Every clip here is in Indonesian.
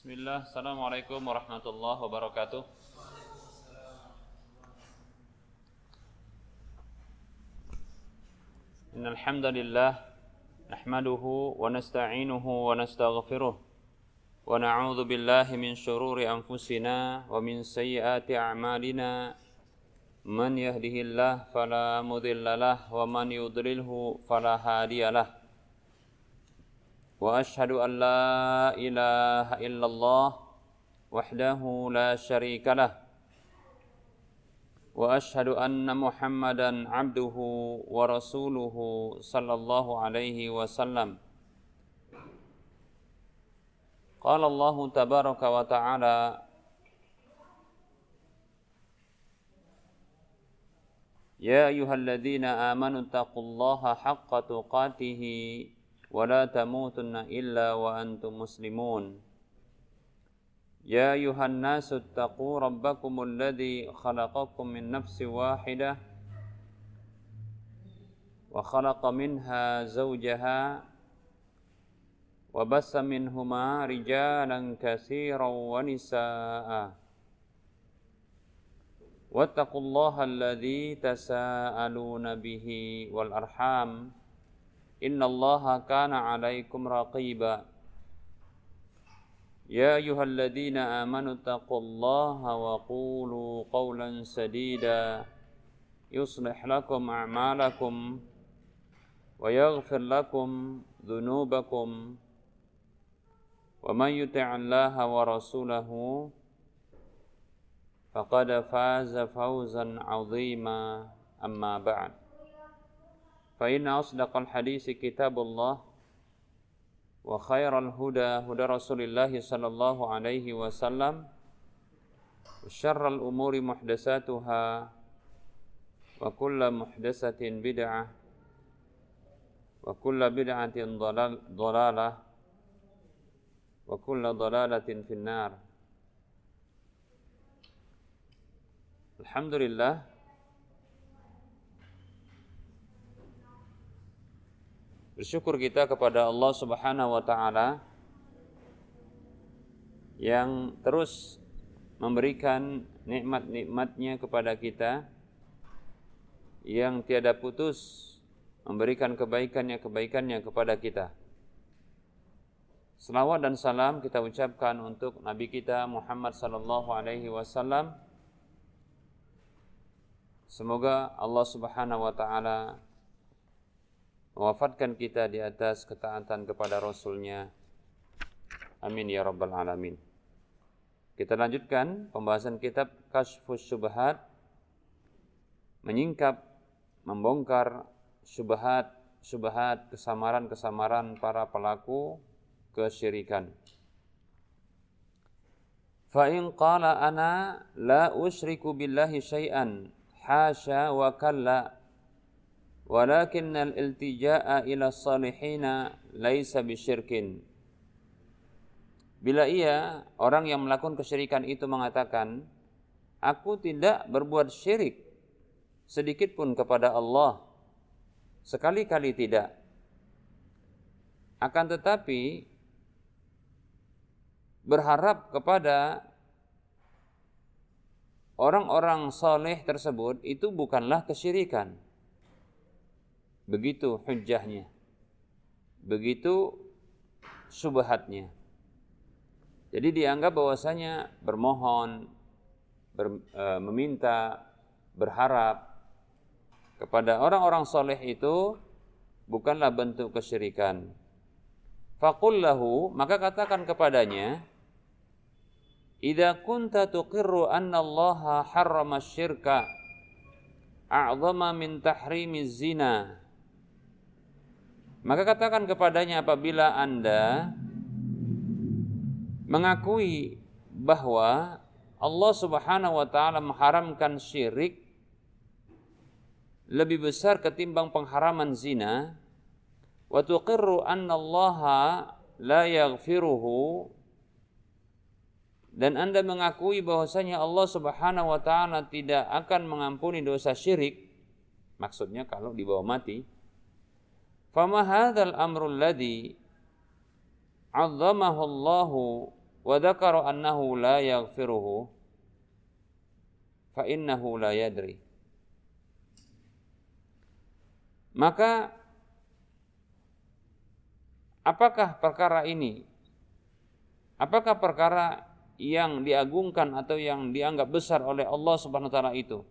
Bismillah, Assalamualaikum warahmatullahi wabarakatuh. Innal hamdalillah nahmaduhu wa nasta'inuhu wa nastaghfiruh wa na'udzu billahi min shururi anfusina wa min sayyiati a'malina. Man yahdihillahu fala mudhillalah wa man yudlilhu fala hadiyalah. Wa ashhadu an la ilaha illallah wahdahu la syarikalah wa ashhadu anna Muhammadan abduhu wa rasuluhu sallallahu alaihi wasallam. Qala Allah tabaraka wa ta'ala ya ayyuhalladzina amanu taqullaha haqqa tuqatih ولا تموتن إلا وأنتم مسلمون يا أيها الناس اتقوا ربكم الذي خلقكم من نفس واحدة وخلق منها زوجها وبث منهما رجالا كثيرا ونساء واتقوا الله الذي تساءلون به والأرحام إن الله كان عليكم رقيبا يا أيها الذين آمنوا اتقوا الله وقولوا قولا سديدا يصلح لكم أعمالكم ويغفر لكم ذنوبكم ومن يطع الله ورسوله فقد فاز فوزا عظيما أما بعد فإن أصدق الحديث كتاب الله وخير الهدى هدى رسول الله صلى الله عليه وسلم وشر الأمور محدثاتها وكل محدثة بدعة وكل بدعة ضلالة وكل ضلالة في النار. Alhamdulillah, bersyukur kita kepada Allah Subhanahu wa ta'ala yang terus memberikan nikmat-nikmatnya kepada kita, yang tiada putus memberikan kebaikannya kepada kita. Selawat dan salam kita ucapkan untuk Nabi kita Muhammad sallallahu alaihi wasallam. Semoga Allah Subhanahu wa ta'ala mewafatkan kita di atas ketaatan kepada Rasul-Nya. Amin ya rabbal alamin. Kita lanjutkan pembahasan kitab Kasyfus Syubhat, menyingkap, membongkar syubhat, kesamaran para pelaku kesyirikan. Fa in qala ana la usyriku billahi syai'an hasya wa kalla walakinnal iltija'a ila salihina laisa bisyirkin. Bila ia, orang yang melakukan kesyirikan itu mengatakan, aku tidak berbuat syirik sedikit pun kepada Allah, sekali-kali tidak. Akan tetapi berharap kepada orang-orang saleh tersebut itu bukanlah kesyirikan. Begitu hujjahnya, begitu syubhatnya. Jadi dianggap bahwasanya bermohon, meminta, berharap kepada orang-orang soleh itu bukanlah bentuk kesyirikan. Faqul lahu, maka katakan kepadanya, idza kunta tuqirru anna Allaha harrama syirka a'zama min tahrimiz zina. Maka katakan kepadanya, apabila Anda mengakui bahwa Allah Subhanahu wa ta'ala mengharamkan syirik lebih besar ketimbang pengharaman zina, wa tuqirru anna Allaha la yaghfiruhu, dan Anda mengakui bahwasanya Allah Subhanahu wa ta'ala tidak akan mengampuni dosa syirik, maksudnya kalau dibawa mati, fama hadzal amrul ladzi 'azzamahu Allahu wa dzakara annahu la yaghfiruhu fa innahu la yadri. Maka apakah perkara ini? Apakah perkara yang diagungkan atau yang dianggap besar oleh Allah Subhanahu wa taala itu?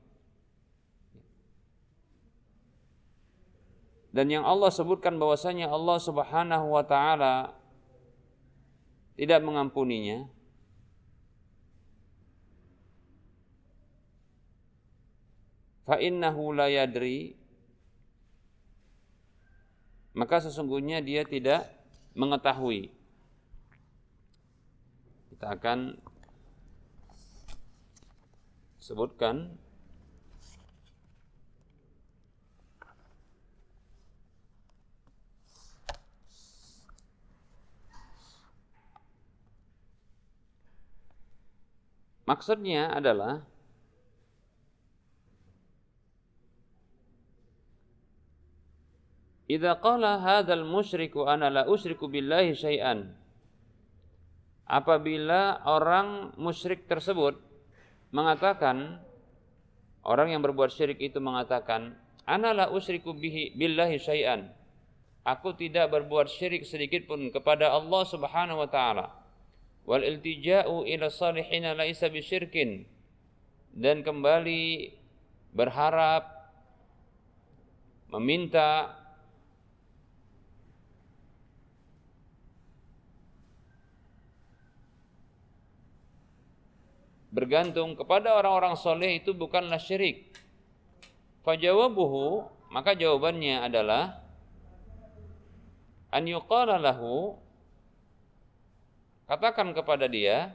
Dan yang Allah sebutkan bahwasanya Allah Subhanahu wa taala tidak mengampuninya. Fa innahu la yadri, maka sesungguhnya dia tidak mengetahui. Kita akan sebutkan maksudnya adalah idza qala hadzal musyriku ana la usyriku billahi syai'an. Apabila orang musyrik tersebut mengatakan, orang yang berbuat syirik itu mengatakan, ana la usyriku billahi syai'an. Aku tidak berbuat syirik sedikit pun kepada Allah Subhanahu wa taala. Wal iltija'u ila salihin laisa bisyirkin. Dan kembali berharap, meminta bergantung kepada orang-orang soleh itu bukanlah syirik. Fajawabuhu, maka jawabannya adalah an yuqala lahu, katakan kepada dia,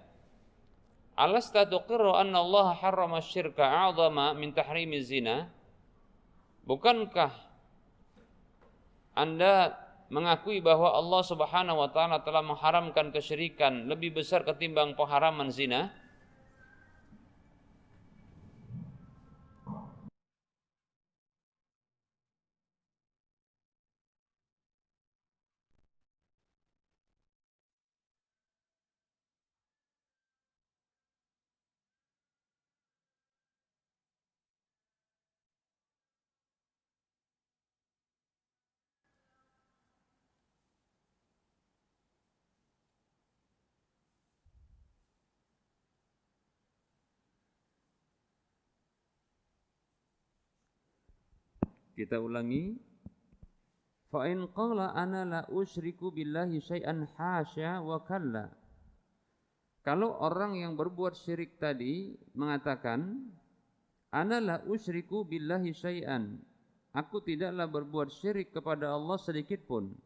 alasta tuqirru anna Allah harrama syirka a'zama min tahrimiz zina. Bukankah Anda mengakui bahwa Allah Subhanahu wa taala telah mengharamkan kesyirikan lebih besar ketimbang pengharaman zina? Kita ulangi. Fa in qala ana la usyriku billahi syai'an hasya wa kalla. Kalau orang yang berbuat syirik tadi mengatakan, ana la usyriku billahi syai'an, aku tidaklah berbuat syirik kepada Allah sedikit pun.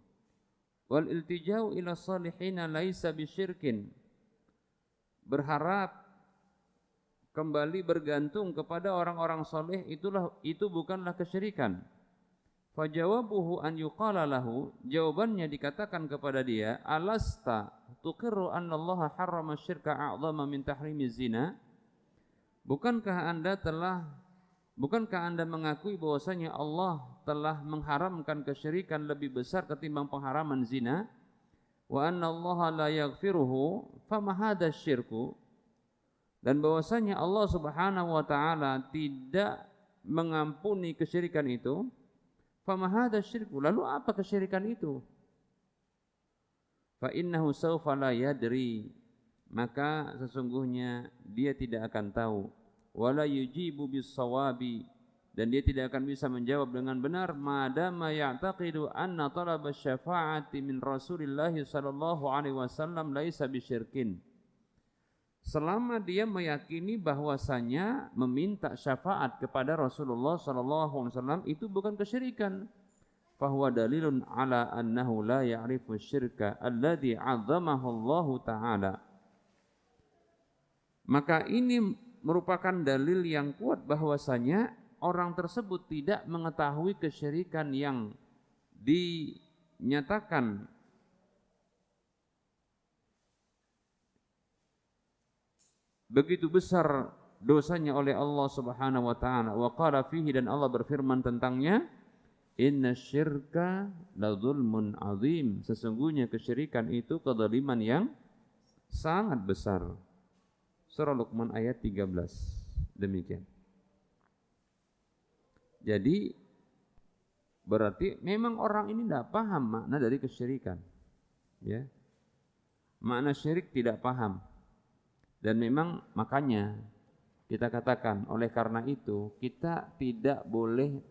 Wal iltija'u ila salihin laisa bisyirkin. Berharap kembali bergantung kepada orang-orang saleh itu bukanlah kesyirikan. Fajawabuhu an yuqala lahu, jawabannya dikatakan kepada dia, alasta tuqirru anna Allah harrama syirka a'zama min tahrimiz zina. Bukankah Anda mengakui bahwasanya Allah telah mengharamkan kesyirikan lebih besar ketimbang pengharaman zina? Wa anna Allah la yaghfiruhu fama hadha syirku. Dan bahwasanya Allah Subhanahu wa taala tidak mengampuni kesyirikan itu. Fama hadha syirku, lalu apa kesyirikan itu? Fa innahu sawfa la yadri, maka sesungguhnya dia tidak akan tahu. Wala yujibu bis-shawabi, dan dia tidak akan bisa menjawab dengan benar madama ya'taqidu anna talab asy-syafa'ati min Rasulillah sallallahu alaihi wasallam laisa bisyirkin. Selama dia meyakini bahwasanya meminta syafaat kepada Rasulullah sallallahu alaihi wasallam itu bukan kesyirikan. Fahuwa dalilun ala annahu la ya'rifu syirka alladhi 'azzamahu Allah taala. Maka ini merupakan dalil yang kuat bahwasanya orang tersebut tidak mengetahui kesyirikan yang dinyatakan begitu besar dosanya oleh Allah Subhanahu wa taala. Wa qala fihi, dan Allah berfirman tentangnya, innasyirka la dzulmun azim, sesungguhnya kesyirikan itu kezaliman yang sangat besar. Surah Luqman ayat 13. Demikian. Jadi berarti memang orang ini tidak paham makna dari kesyirikan. Ya. Makna syirik tidak paham. Dan memang makanya kita katakan, oleh karena itu kita tidak boleh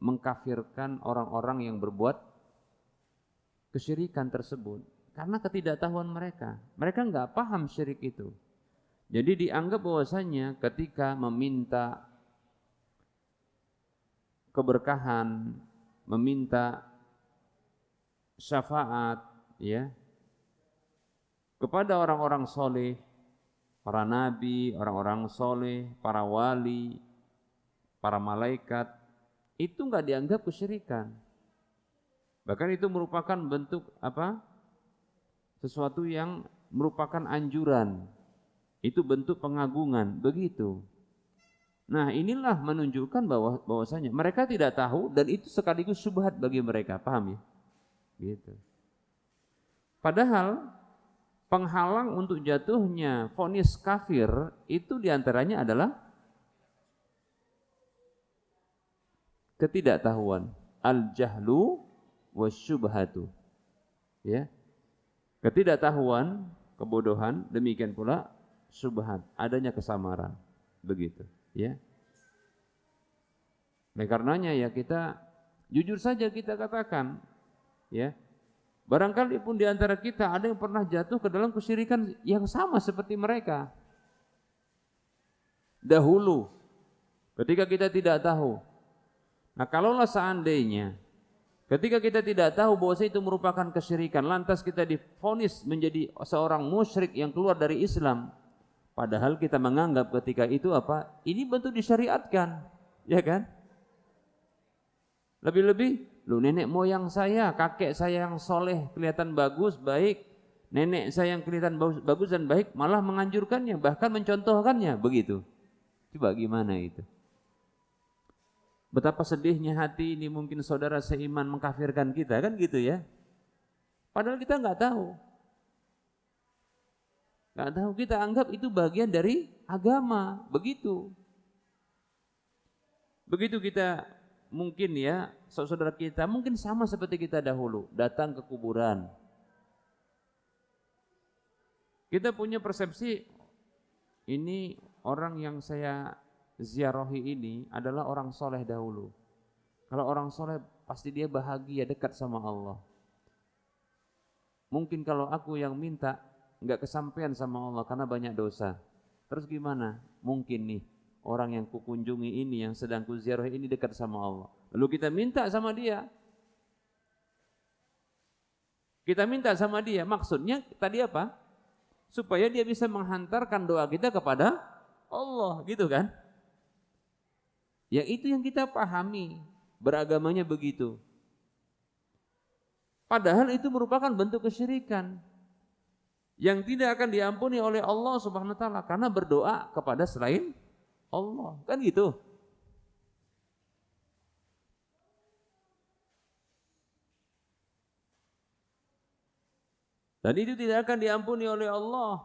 mengkafirkan orang-orang yang berbuat kesyirikan tersebut karena ketidaktahuan mereka. Mereka enggak paham syirik itu. Jadi dianggap bahwasanya ketika meminta keberkahan, meminta syafaat, ya, kepada orang-orang soleh, para nabi, orang-orang soleh, para wali, para malaikat, itu enggak dianggap kesyirikan. Bahkan itu merupakan bentuk apa? Sesuatu yang merupakan anjuran. Itu bentuk pengagungan, begitu. Nah, inilah menunjukkan bahwasanya mereka tidak tahu dan itu sekaligus syubhat bagi mereka, paham ya? Gitu. Padahal penghalang untuk jatuhnya vonis kafir itu diantaranya adalah ketidaktahuan, al-jahlu wasyubhatu. Ya. Ketidaktahuan, kebodohan, demikian pula syubhat, adanya kesamaran. Begitu, ya. Oleh karenanya ya kita jujur saja kita katakan, ya. Barangkali pun di antara kita ada yang pernah jatuh ke dalam kesyirikan yang sama seperti mereka. Dahulu ketika kita tidak tahu. Nah, kalaulah seandainya ketika kita tidak tahu bahwa itu merupakan kesyirikan, lantas kita divonis menjadi seorang musyrik yang keluar dari Islam, padahal kita menganggap ketika itu apa? Ini bentuk disyariatkan, ya kan? Lebih-lebih, lu nenek moyang saya, kakek saya yang soleh kelihatan bagus, baik, nenek saya yang kelihatan bagus dan baik, malah menganjurkannya, bahkan mencontohkannya, begitu. Coba gimana itu? Betapa sedihnya hati ini mungkin saudara seiman mengkafirkan kita, kan gitu ya. Padahal kita nggak tahu. Nggak tahu, kita anggap itu bagian dari agama, begitu. Begitu kita mungkin ya, saudara kita mungkin sama seperti kita dahulu, datang ke kuburan. Kita punya persepsi, ini orang yang saya ziarahi ini adalah orang soleh dahulu. Kalau orang soleh pasti dia bahagia dekat sama Allah. Mungkin kalau aku yang minta nggak kesampaian sama Allah karena banyak dosa. Terus gimana? Mungkin nih orang yang kukunjungi ini, yang sedang kuziarahi ini dekat sama Allah. Lalu kita minta sama dia. Kita minta sama dia. Maksudnya tadi apa? Supaya dia bisa menghantarkan doa kita kepada Allah, gitu kan? Yang itu yang kita pahami, beragamanya begitu. Padahal itu merupakan bentuk kesyirikan yang tidak akan diampuni oleh Allah Subhanahu wa taala karena berdoa kepada selain Allah, kan gitu. Dan itu tidak akan diampuni oleh Allah.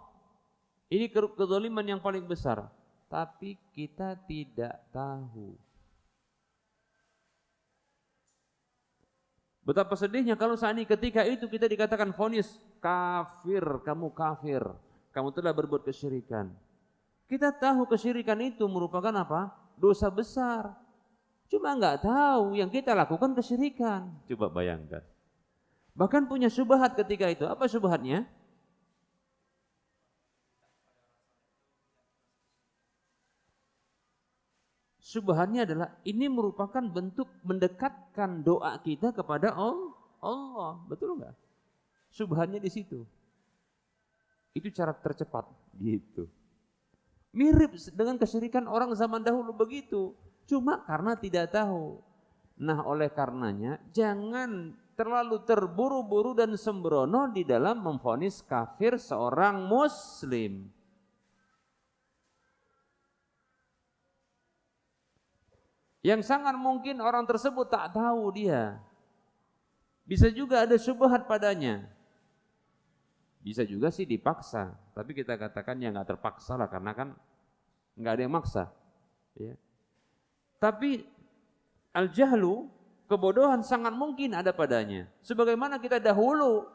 Ini kezaliman yang paling besar. Tapi kita tidak tahu. Betapa sedihnya kalau saat ini ketika itu kita dikatakan vonis kafir, kamu telah berbuat kesyirikan. Kita tahu kesyirikan itu merupakan apa? Dosa besar. Cuma enggak tahu yang kita lakukan kesyirikan. Coba bayangkan. Bahkan punya syubhat ketika itu. Apa syubhatnya? Syubhatnya adalah ini merupakan bentuk mendekatkan doa kita kepada Allah. Betul enggak? Syubhatnya di situ. Itu cara tercepat gitu. Mirip dengan kesyirikan orang zaman dahulu begitu. Cuma karena tidak tahu. Nah, oleh karenanya jangan terlalu terburu-buru dan sembrono di dalam memvonis kafir seorang muslim. Yang sangat mungkin orang tersebut tak tahu dia. Bisa juga ada syubhat padanya. Bisa juga sih dipaksa, tapi kita katakan ya nggak terpaksa lah karena kan nggak ada yang maksa. Ya. Tapi al-jahlu, kebodohan sangat mungkin ada padanya. Sebagaimana kita dahulu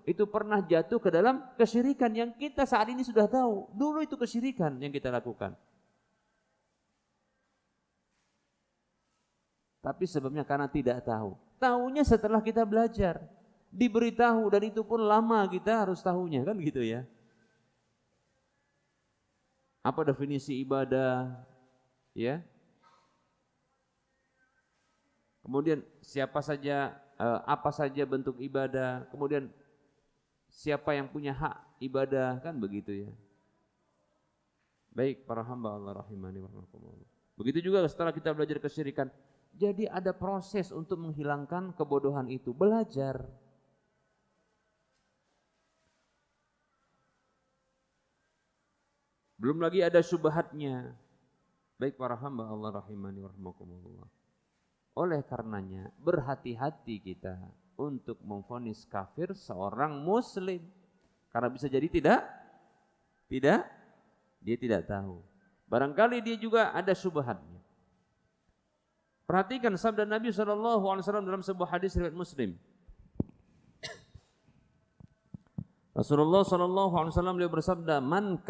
itu pernah jatuh ke dalam kesyirikan yang kita saat ini sudah tahu. Dulu itu kesyirikan yang kita lakukan. Tapi sebabnya karena tidak tahu. Tahunya setelah kita belajar. Diberitahu dan itu pun lama kita harus tahunya, kan gitu ya. Apa definisi ibadah? Ya. Kemudian siapa saja, apa saja bentuk ibadah, kemudian siapa yang punya hak ibadah, kan begitu ya. Baik para hamba Allah rahimani wa rahimakumullah. Begitu juga setelah kita belajar kesyirikan, jadi ada proses untuk menghilangkan kebodohan itu, belajar. Belum lagi ada syubhatnya. Baik para hamba Allah rahimani wa rahimakumullah. Oleh karenanya berhati-hati kita untuk memvonis kafir seorang muslim. Karena bisa jadi dia tidak tahu. Barangkali dia juga ada syubhatnya. Perhatikan sabda Nabi SAW dalam sebuah hadis riwayat Muslim. Rasulullah SAW beliau bersabda, Man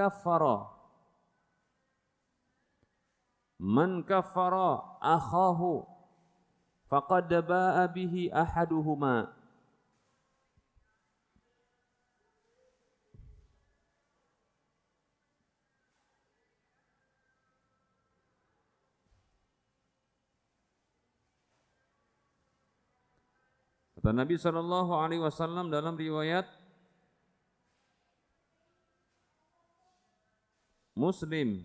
kafara akhahu faqad ba'a bihi ahaduhuma. Kata Nabi SAW dalam riwayat Muslim,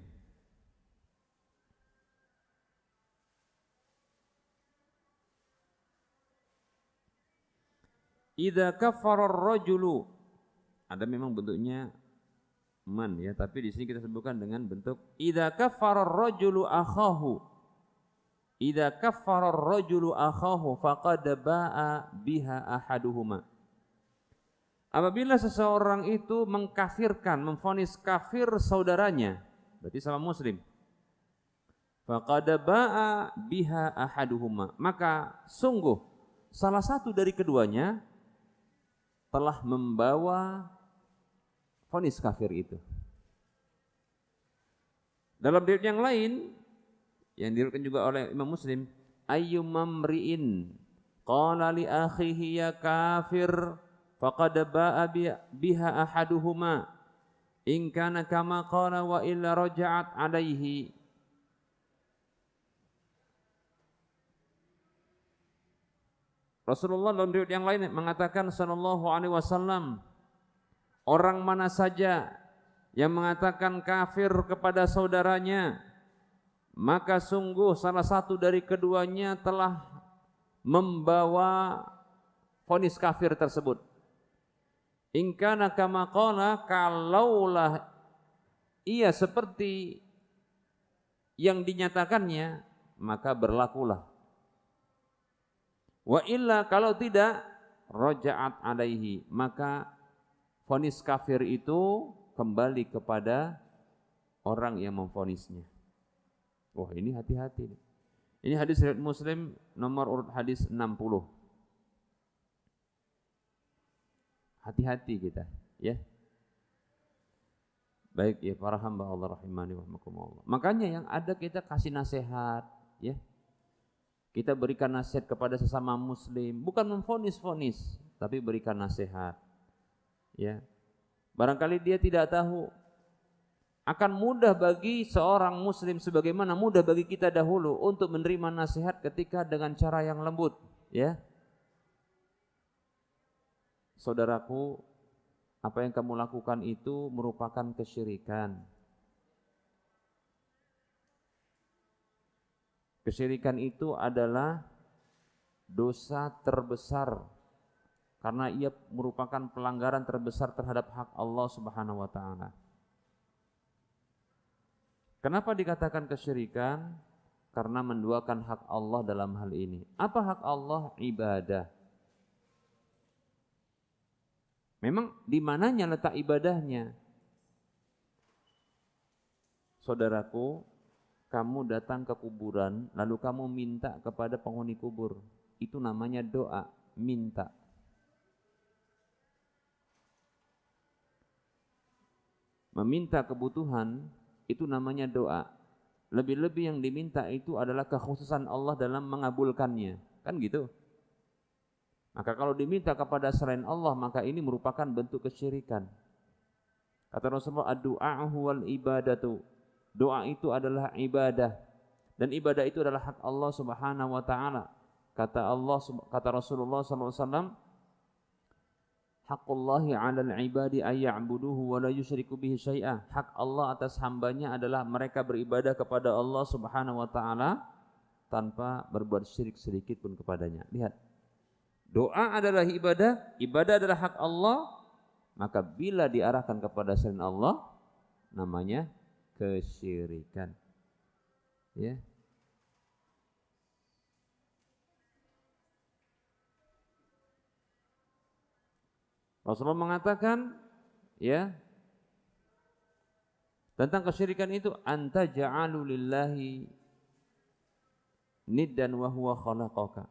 idza kafara ar-rajulu, ada memang bentuknya man ya, tapi di sini kita sebutkan dengan bentuk idza kafara ar-rajulu akhahu. Idza kafara ar-rajulu akhahu faqad ba'a biha ahaduhuma. Apabila seseorang itu mengkafirkan, memvonis kafir saudaranya, berarti sama muslim. Faqad ba'a biha ahaduhuma, maka sungguh salah satu dari keduanya telah membawa vonis kafir itu. Dalam riwayat yang lain yang diriwayatkan juga oleh Imam Muslim, ayyumamri'in qala li akhihi ya kafir faqad ba'a biha ahaduhuma in kana kama qala wa illa raja'at alaihi. Rasulullah dalam riwayat yang lain mengatakan sallallahu alaihi wasallam, orang mana saja yang mengatakan kafir kepada saudaranya, maka sungguh salah satu dari keduanya telah membawa vonis kafir tersebut. In kana kama qala, kalaulah ia seperti yang dinyatakannya, maka berlakulah. Wa illa, kalau tidak, raja'at alaihi, maka vonis kafir itu kembali kepada orang yang memvonisnya. Wah, ini hati-hati. Ini hadis riwayat Muslim nomor urut hadis 60. Hati-hati kita, ya. Baik ya para hamba Allah rahimani wa rahimakumullah. Makanya yang ada kita kasih nasihat, ya. Kita berikan nasihat kepada sesama muslim, bukan memvonis-vonis, tapi berikan nasihat. Ya. Barangkali dia tidak tahu, akan mudah bagi seorang muslim sebagaimana mudah bagi kita dahulu untuk menerima nasihat ketika dengan cara yang lembut, ya. Saudaraku, apa yang kamu lakukan itu merupakan kesyirikan. Kesyirikan itu adalah dosa terbesar karena ia merupakan pelanggaran terbesar terhadap hak Allah Subhanahu wa taala. Kenapa dikatakan kesyirikan? Karena menduakan hak Allah dalam hal ini. Apa hak Allah? Ibadah. Memang di mananya letak ibadahnya? Saudaraku, kamu datang ke kuburan, lalu kamu minta kepada penghuni kubur. Itu namanya doa, minta. Meminta kebutuhan, itu namanya doa. Lebih-lebih yang diminta itu adalah kekhususan Allah dalam mengabulkannya. Kan gitu? Maka kalau diminta kepada selain Allah, maka ini merupakan bentuk kesyirikan. Kata Rasulullah, ad-du'a'u wal ibadatu. Doa itu adalah ibadah, dan ibadah itu adalah hak Allah Subhanahu wa taala. Kata Rasulullah sallallahu alaihi wasallam, haqqullahi 'alal ibadi ay ya'buduhu wa la yusyriku bihi syai'a. Hak Allah atas hambanya adalah mereka beribadah kepada Allah Subhanahu wa taala tanpa berbuat syirik sedikit pun kepadanya. Lihat. Doa adalah ibadah, ibadah adalah hak Allah, maka bila diarahkan kepada selain Allah namanya kesyirikan. Ya. Rasulullah mengatakan, ya, tentang kesyirikan itu, anta ja'alu lillahi niddan wa huwa khalaqaka.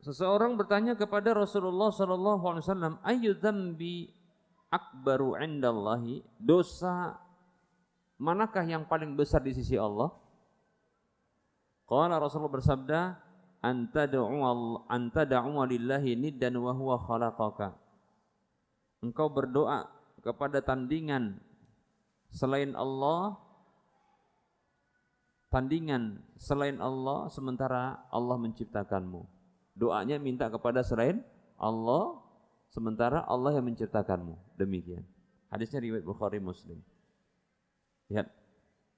Seseorang bertanya kepada Rasulullah sallallahu alaihi wasallam, "Ayyu dzambi akbaru 'indallahi?" Dosa manakah yang paling besar di sisi Allah? Qala, Rasulullah bersabda, anta da'u lillahi niddan wa huwa khalaqaka. Engkau berdoa kepada tandingan selain Allah, sementara Allah menciptakanmu. Doanya minta kepada selain Allah, sementara Allah yang menciptakanmu. Demikian. Hadisnya riwayat Bukhari Muslim. Lihat.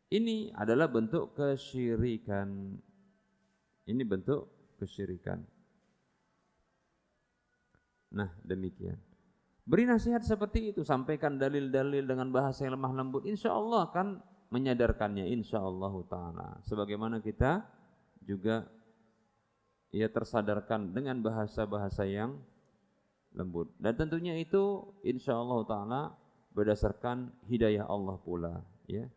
Ini adalah bentuk kesyirikan. Ini bentuk kesyirikan. Nah, demikian. Beri nasihat seperti itu, sampaikan dalil-dalil dengan bahasa yang lemah lembut. Insya Allah akan menyadarkannya, insya Allah ta'ala. Sebagaimana kita juga tersadarkan dengan bahasa-bahasa yang lembut. Dan tentunya itu insya Allah ta'ala berdasarkan hidayah Allah pula. Ya.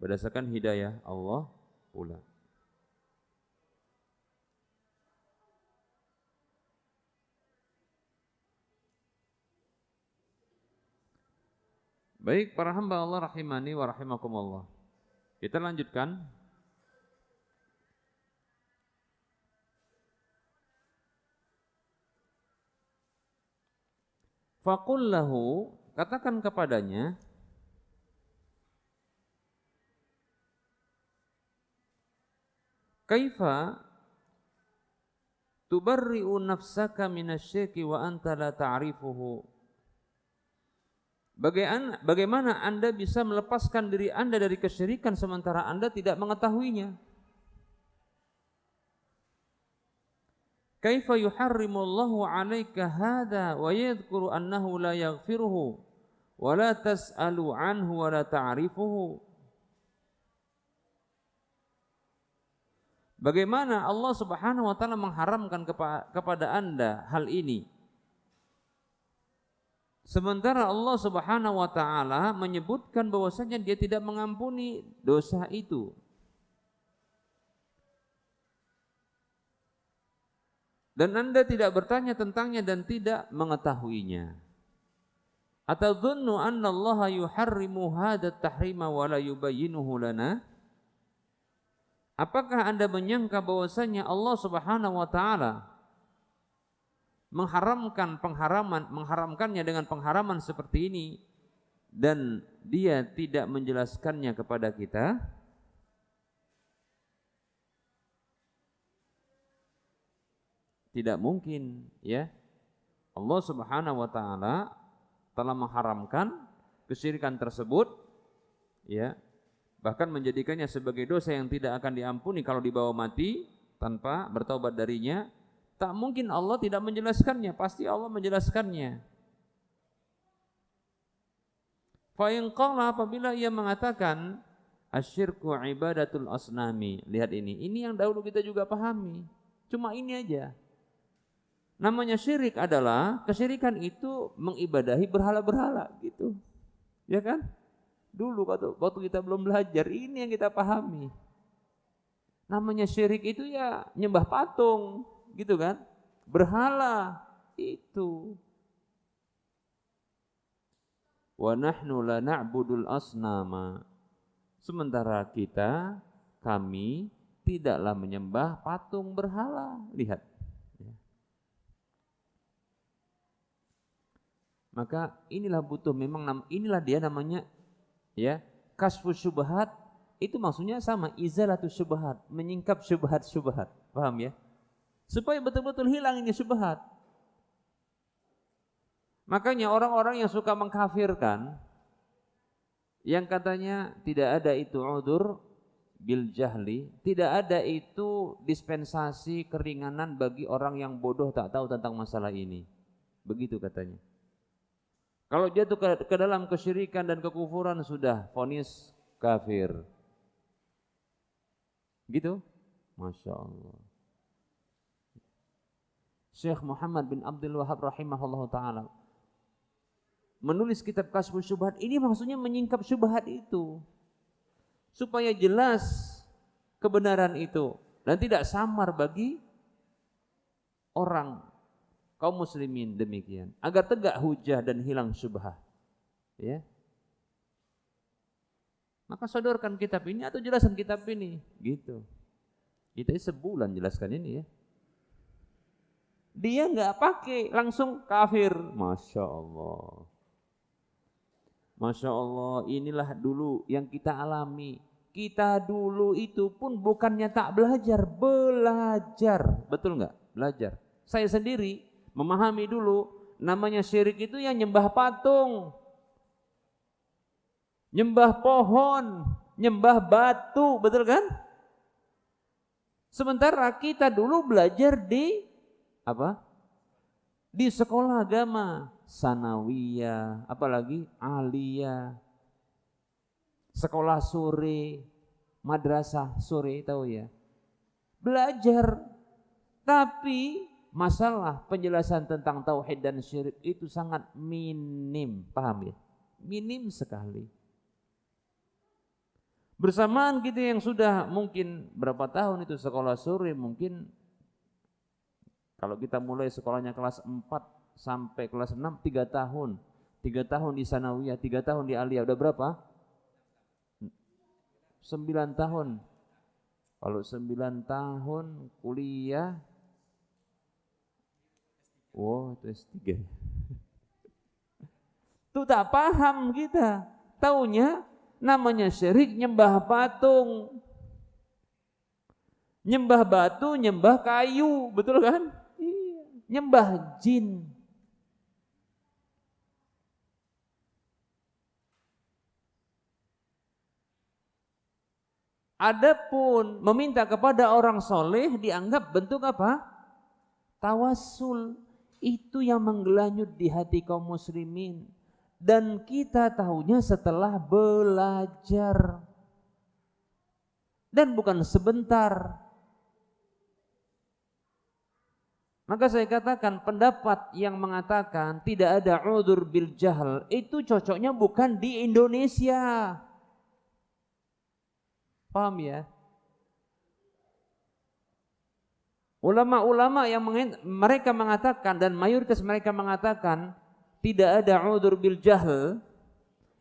Berdasarkan hidayah Allah pula. Baik para hamba Allah rahimani wa rahimakumullah. Kita lanjutkan. Faqul lahu, katakan kepadanya, kaifa tubarri'u nafsaka minasyirki wa anta la ta'rifuhu. Bagaimana Anda bisa melepaskan diri Anda dari kesyirikan sementara Anda tidak mengetahuinya? Kaifa yuharrimullahu 'alaika hadza wa yadhkuru annahu la yaghfiruhu wa la tas'alu anhu wa la ta'rifuhu. Bagaimana Allah Subhanahu wa taala mengharamkan kepada Anda hal ini, sementara Allah Subhanahu wa taala menyebutkan bahwasanya Dia tidak mengampuni dosa itu. Dan Anda tidak bertanya tentangnya dan tidak mengetahuinya. Atadhunnu anna Allah yuharrimu hadha at-tahrima wa la yubayyinuhu lana? Apakah Anda menyangka bahwasanya Allah Subhanahu wa taala mengharamkannya dengan pengharaman seperti ini dan Dia tidak menjelaskannya kepada kita? Tidak mungkin, ya. Allah Subhanahu wa taala telah mengharamkan kesyirikan tersebut, ya, bahkan menjadikannya sebagai dosa yang tidak akan diampuni kalau dibawa mati tanpa bertaubat darinya, tak mungkin Allah tidak menjelaskannya, pasti Allah menjelaskannya. Fa in qala, apabila ia mengatakan asyirku ibadatul asnami, lihat ini yang dahulu kita juga pahami, cuma ini aja. Namanya syirik adalah, kesyirikan itu mengibadahi berhala-berhala gitu. Ya kan? Dulu waktu kita belum belajar, ini yang kita pahami. Namanya syirik itu ya nyembah patung, gitu kan? Berhala itu. Wa nahnu la na'budul asnama. Sementara kami tidaklah menyembah patung berhala. Lihat. Maka inilah butuh, memang inilah dia namanya, ya, kasfus syubhat. Itu maksudnya sama, izalatus syubhat, menyingkap syubhat-syubhat. Paham ya? Supaya betul-betul hilang ini syubhat. Makanya orang-orang yang suka mengkafirkan, yang katanya tidak ada itu udzur bil jahli, tidak ada itu dispensasi keringanan bagi orang yang bodoh tak tahu tentang masalah ini. Begitu katanya. Kalau jatuh ke dalam kesyirikan dan kekufuran sudah vonis kafir. Gitu? Masya Allah. Syekh Muhammad bin Abdul Wahab rahimahullah ta'ala menulis kitab Kasfus Syubhat, ini maksudnya menyingkap syubhat itu. Supaya jelas kebenaran itu dan tidak samar bagi orang kaum muslimin, demikian agar tegak hujah dan hilang syubhat, ya. Maka sodorkan kitab ini atau jelaskan kitab ini, gitu. Kita sebulan jelaskan ini, ya. Dia nggak pakai, langsung kafir. Masya Allah, Masya Allah. Inilah dulu yang kita alami. Kita dulu itu pun bukannya tak belajar, betul nggak? Belajar. Saya sendiri memahami dulu, namanya syirik itu yang nyembah patung, nyembah pohon, nyembah batu, betul kan? Sementara kita dulu belajar di apa? Di sekolah agama, sanawiyah, apalagi aliyah, sekolah sore, madrasah sore, tahu ya? Belajar, tapi masalah penjelasan tentang tauhid dan syirik itu sangat minim, paham ya? Minim sekali. Bersamaan kita yang sudah mungkin berapa tahun itu sekolah sore, mungkin kalau kita mulai sekolahnya kelas 4 sampai kelas 6, 3 tahun. 3 tahun di sanawiyah, 3 tahun di aliyah, udah berapa? 9 tahun. Kalau 9 tahun kuliah, wow, itu S3. Itu tak paham kita. Taunya namanya syirik nyembah patung, nyembah batu, nyembah kayu, betul kan? Iya. Nyembah jin. Adapun meminta kepada orang soleh dianggap bentuk apa? Tawassul. Itu yang menggelanyut di hati kaum muslimin. Dan kita tahunya setelah belajar. Dan bukan sebentar. Maka saya katakan pendapat yang mengatakan tidak ada udzur bil jahl itu cocoknya bukan di Indonesia. Paham ya? Ulama-ulama yang mereka mengatakan dan mayoritas mereka mengatakan tidak ada udzur bil jahl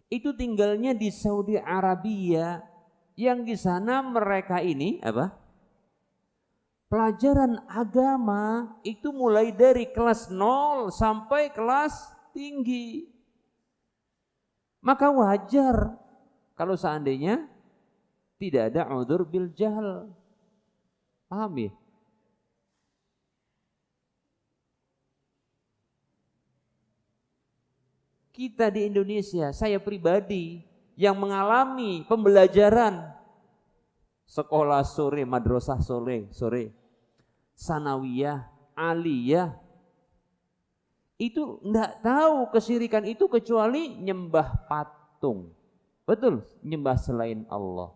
itu tinggalnya di Saudi Arabia, yang di sana mereka ini apa? Pelajaran agama itu mulai dari kelas 0 sampai kelas tinggi. Maka wajar kalau seandainya tidak ada udzur bil jahl. Paham ya? Kita di Indonesia, saya pribadi yang mengalami pembelajaran sekolah sore, madrasah sore, sanawiyah, aliyah, itu enggak tahu kesyirikan itu kecuali nyembah patung. Betul, nyembah selain Allah.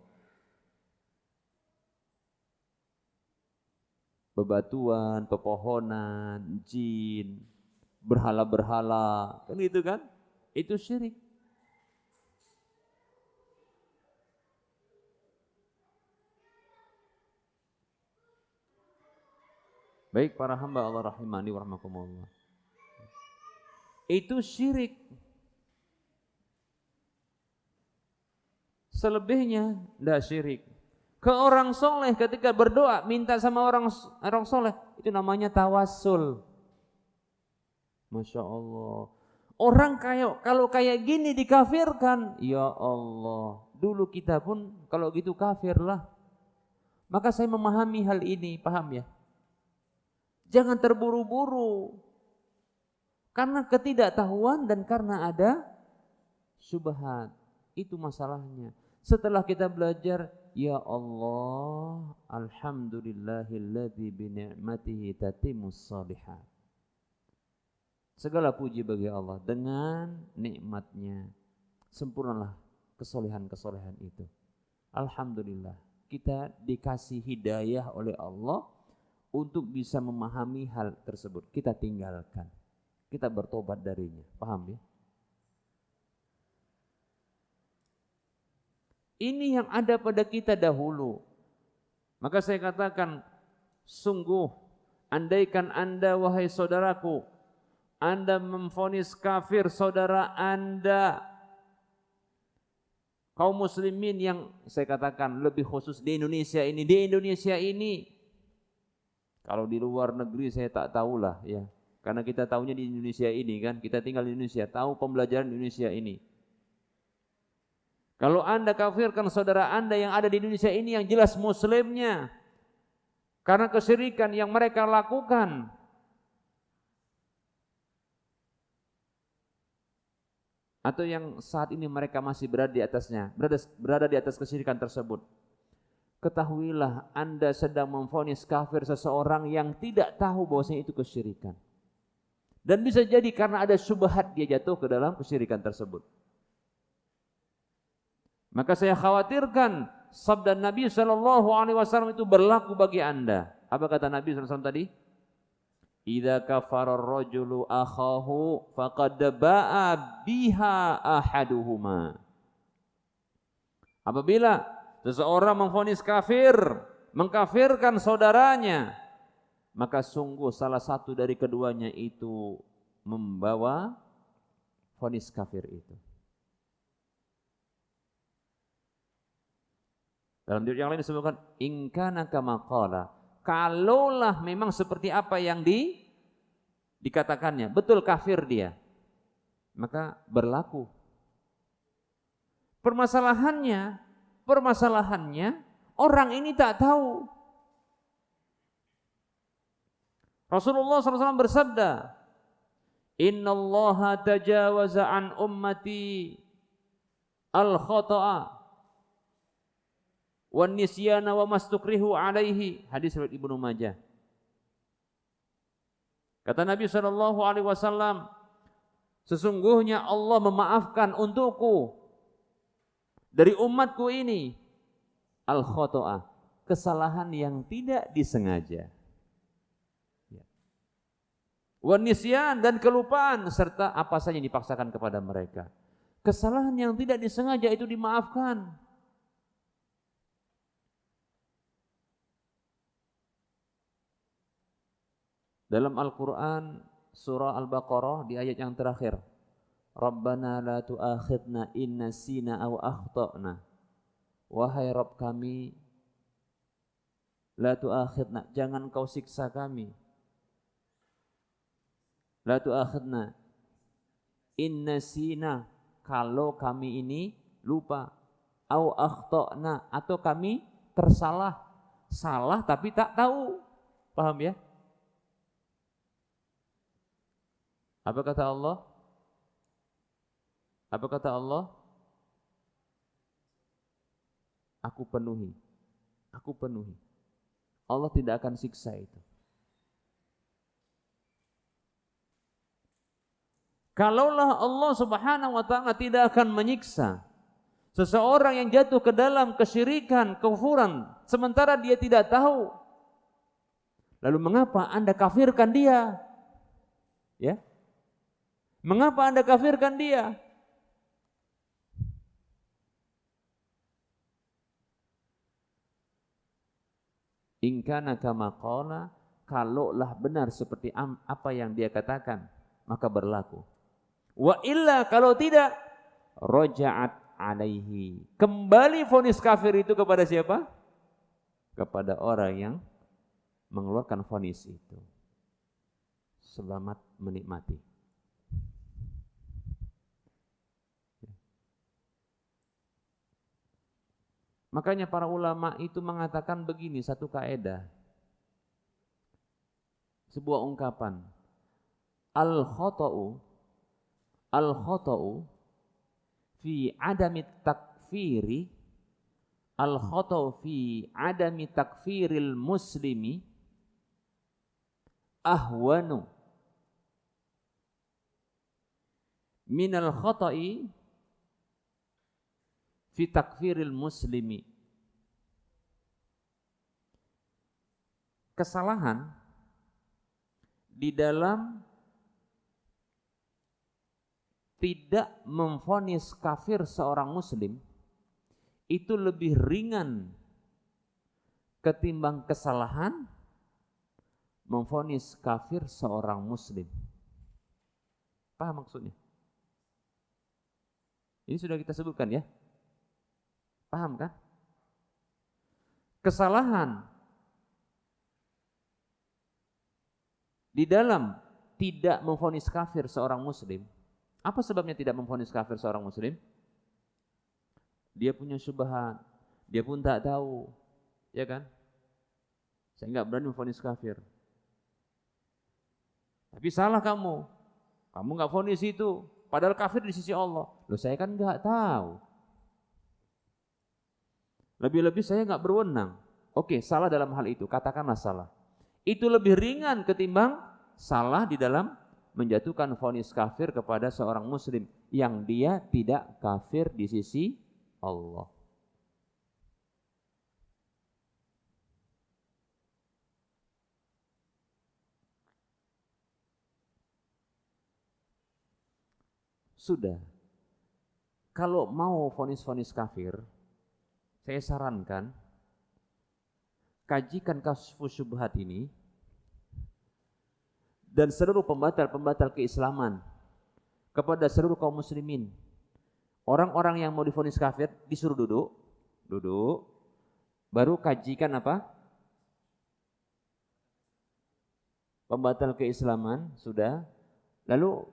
Bebatuan, pepohonan, jin, berhala-berhala, kan gitu kan? Itu syirik. Baik para hamba Allah rahimani wa rahmakumullah. Itu syirik. Selebihnya tidak syirik. Ke orang soleh ketika berdoa minta sama orang soleh itu namanya tawassul. Masya Allah. Orang kalau kayak gini dikafirkan, ya Allah. Dulu kita pun kalau gitu kafir lah. Maka saya memahami hal ini, paham ya? Jangan terburu-buru. Karena ketidaktahuan dan karena ada syubhat. Itu masalahnya. Setelah kita belajar, ya Allah, alhamdulillahilladzi bini'matihi tatimmus shalihat. Segala puji bagi Allah, dengan nikmatnya sempurnalah kesolehan-kesolehan itu. Alhamdulillah, kita dikasih hidayah oleh Allah untuk bisa memahami hal tersebut. Kita tinggalkan, kita bertobat darinya. Paham ya? Ini yang ada pada kita dahulu. Maka saya katakan, sungguh andaikan Anda wahai saudaraku, Anda memvonis kafir saudara Anda, kaum muslimin yang saya katakan lebih khusus di Indonesia ini, kalau di luar negeri saya tak tahulah ya, karena kita tahunya di Indonesia ini kan, kita tinggal di Indonesia, tahu pembelajaran Indonesia ini. Kalau Anda kafirkan saudara Anda yang ada di Indonesia ini yang jelas muslimnya, karena kesyirikan yang mereka lakukan, atau yang saat ini mereka masih berada di atasnya, berada di atas kesyirikan tersebut, ketahuilah Anda sedang memvonis kafir seseorang yang tidak tahu bahwasanya itu kesyirikan. Dan bisa jadi karena ada syubhat dia jatuh ke dalam kesyirikan tersebut. Maka saya khawatirkan sabda Nabi SAW itu berlaku bagi Anda. Apa kata Nabi SAW tadi? Idza kafara ar-rajulu akhahu faqad ba'a biha ahaduhuma. Apabila seseorang memvonis kafir, mengkafirkan saudaranya, maka sungguh salah satu dari keduanya itu membawa vonis kafir itu. Dalam riwayat yang lain disebutkan in kana kama qala, kalaulah memang seperti apa yang dikatakannya, betul kafir dia, maka berlaku. Permasalahannya orang ini tak tahu. Rasulullah SAW bersabda, innallaha tajawaza an ummati al-khata'a wan nisyana wa mastukrihu alaihi. Hadis riwayat Ibnu Majah. Kata Nabi SAW, sesungguhnya Allah memaafkan untukku dari umatku ini al-khata'a, kesalahan yang tidak disengaja, wan nisyan, dan kelupaan, serta apa saja yang dipaksakan kepada mereka. Kesalahan yang tidak disengaja itu dimaafkan. Dalam Al-Quran surah Al-Baqarah di ayat yang terakhir, Rabbana la tu'akhidna in nasina aw akhtana. Wahai Rabb kami, la tu'akhidna, jangan kau siksa kami. La tu'akhidna in nasina, kalau kami ini lupa, aw akhtana, atau kami tersalah, salah tapi tak tahu. Paham ya? Apa kata Allah? Apa kata Allah? Aku penuhi. Aku penuhi. Allah tidak akan siksa itu. Kalaulah Allah Subhanahu wa ta'ala tidak akan menyiksa seseorang yang jatuh ke dalam kesyirikan, kekufuran, sementara dia tidak tahu, lalu mengapa Anda kafirkan dia? Ya? Mengapa Anda kafirkan dia? In kana kama qala, kalaulah benar seperti apa yang dia katakan, maka berlaku. Wa illa, kalau tidak, raja'at alaihi. Kembali vonis kafir itu kepada siapa? Kepada orang yang mengeluarkan vonis itu. Selamat menikmati. Makanya para ulama itu mengatakan begini, satu kaidah. Sebuah ungkapan. Al-khata'u fi adami takfiri, al-khata'u fi adami takfiril muslimi ahwanu minal khata'i fi takfiril muslimi. Kesalahan di dalam tidak memvonis kafir seorang muslim itu lebih ringan ketimbang kesalahan memvonis kafir seorang muslim. Paham maksudnya? Ini sudah kita sebutkan ya. Paham kan? Kesalahan di dalam tidak memvonis kafir seorang muslim. Apa sebabnya tidak memvonis kafir seorang muslim? Dia punya syubhat, dia pun tak tahu, ya kan? Saya enggak berani memvonis kafir. Tapi salah kamu enggak vonis itu, padahal kafir di sisi Allah. Loh, saya kan enggak tahu. Lebih-lebih saya enggak berwenang. Oke, salah dalam hal itu, katakanlah salah. Itu lebih ringan ketimbang salah di dalam menjatuhkan vonis kafir kepada seorang muslim yang dia tidak kafir di sisi Allah. Sudah. Kalau mau vonis-vonis kafir, saya sarankan kajikan kasus syubhat ini dan seluruh pembatal-pembatal keislaman kepada seluruh kaum muslimin. Orang-orang yang mau divonis kafir disuruh duduk, baru kajikan apa? Pembatal keislaman, sudah. Lalu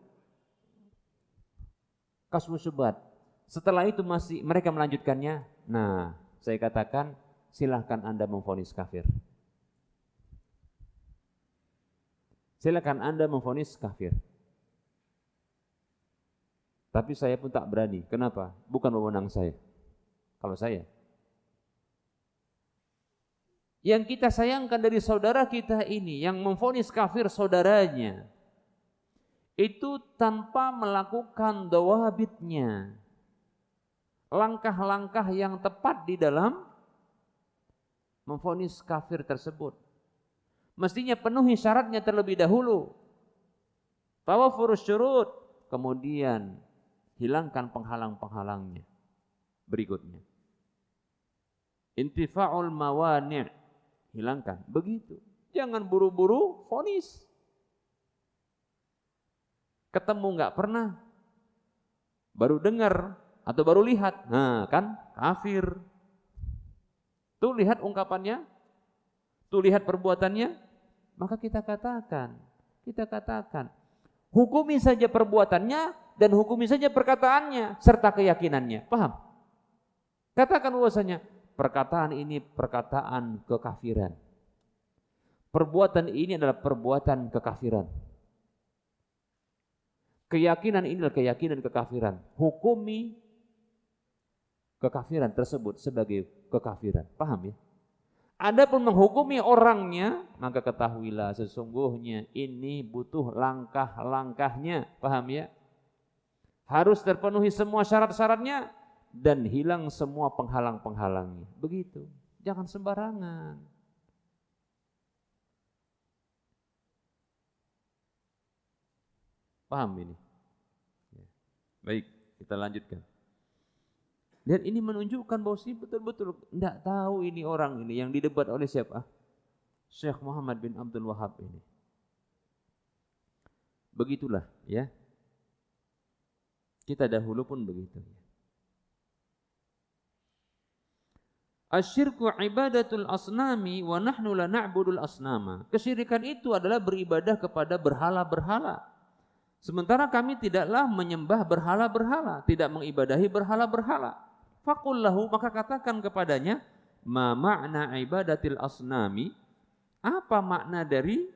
kasus syubhat. Setelah itu masih mereka melanjutkannya. Nah, saya katakan silahkan Anda memvonis kafir. Silakan Anda memvonis kafir. Tapi saya pun tak berani. Kenapa? Bukan wewenang saya. Kalau saya. Yang kita sayangkan dari saudara kita ini, yang memvonis kafir saudaranya, itu tanpa melakukan dawabitnya. Langkah-langkah yang tepat di dalam memvonis kafir tersebut. Mestinya penuhi syaratnya terlebih dahulu. Tawafurus syurut, kemudian hilangkan penghalang-penghalangnya. Berikutnya, intifa'ul mawani', hilangkan. Begitu. Jangan buru-buru vonis. Ketemu enggak pernah, baru dengar atau baru lihat, nah kan kafir. Tuh lihat ungkapannya, tuh lihat perbuatannya. Maka kita katakan, hukumi saja perbuatannya dan hukumi saja perkataannya serta keyakinannya. Paham? Katakan bahwasanya perkataan ini perkataan kekafiran. Perbuatan ini adalah perbuatan kekafiran. Keyakinan inilah keyakinan kekafiran. Hukumi kekafiran tersebut sebagai kekafiran. Paham ya? Adapun menghukumi orangnya, maka ketahuilah sesungguhnya ini butuh langkah-langkahnya. Paham ya? Harus terpenuhi semua syarat-syaratnya dan hilang semua penghalang-penghalangnya. Begitu. Jangan sembarangan. Paham ini? Baik, kita lanjutkan. Dan ini menunjukkan bahwa sih betul-betul tidak tahu ini orang ini yang didebat oleh siapa? Syekh Muhammad bin Abdul Wahab ini. Begitulah ya. Kita dahulu pun begitu. Asyirku ibadatul asnami wa nahnu la na'budul asnama. Kesyirikan itu adalah beribadah kepada berhala-berhala. Sementara kami tidaklah menyembah berhala-berhala, tidak mengibadahi berhala-berhala. Faqul lahu, maka katakan kepadanya, ma ma'na ibadatil asnami, apa makna dari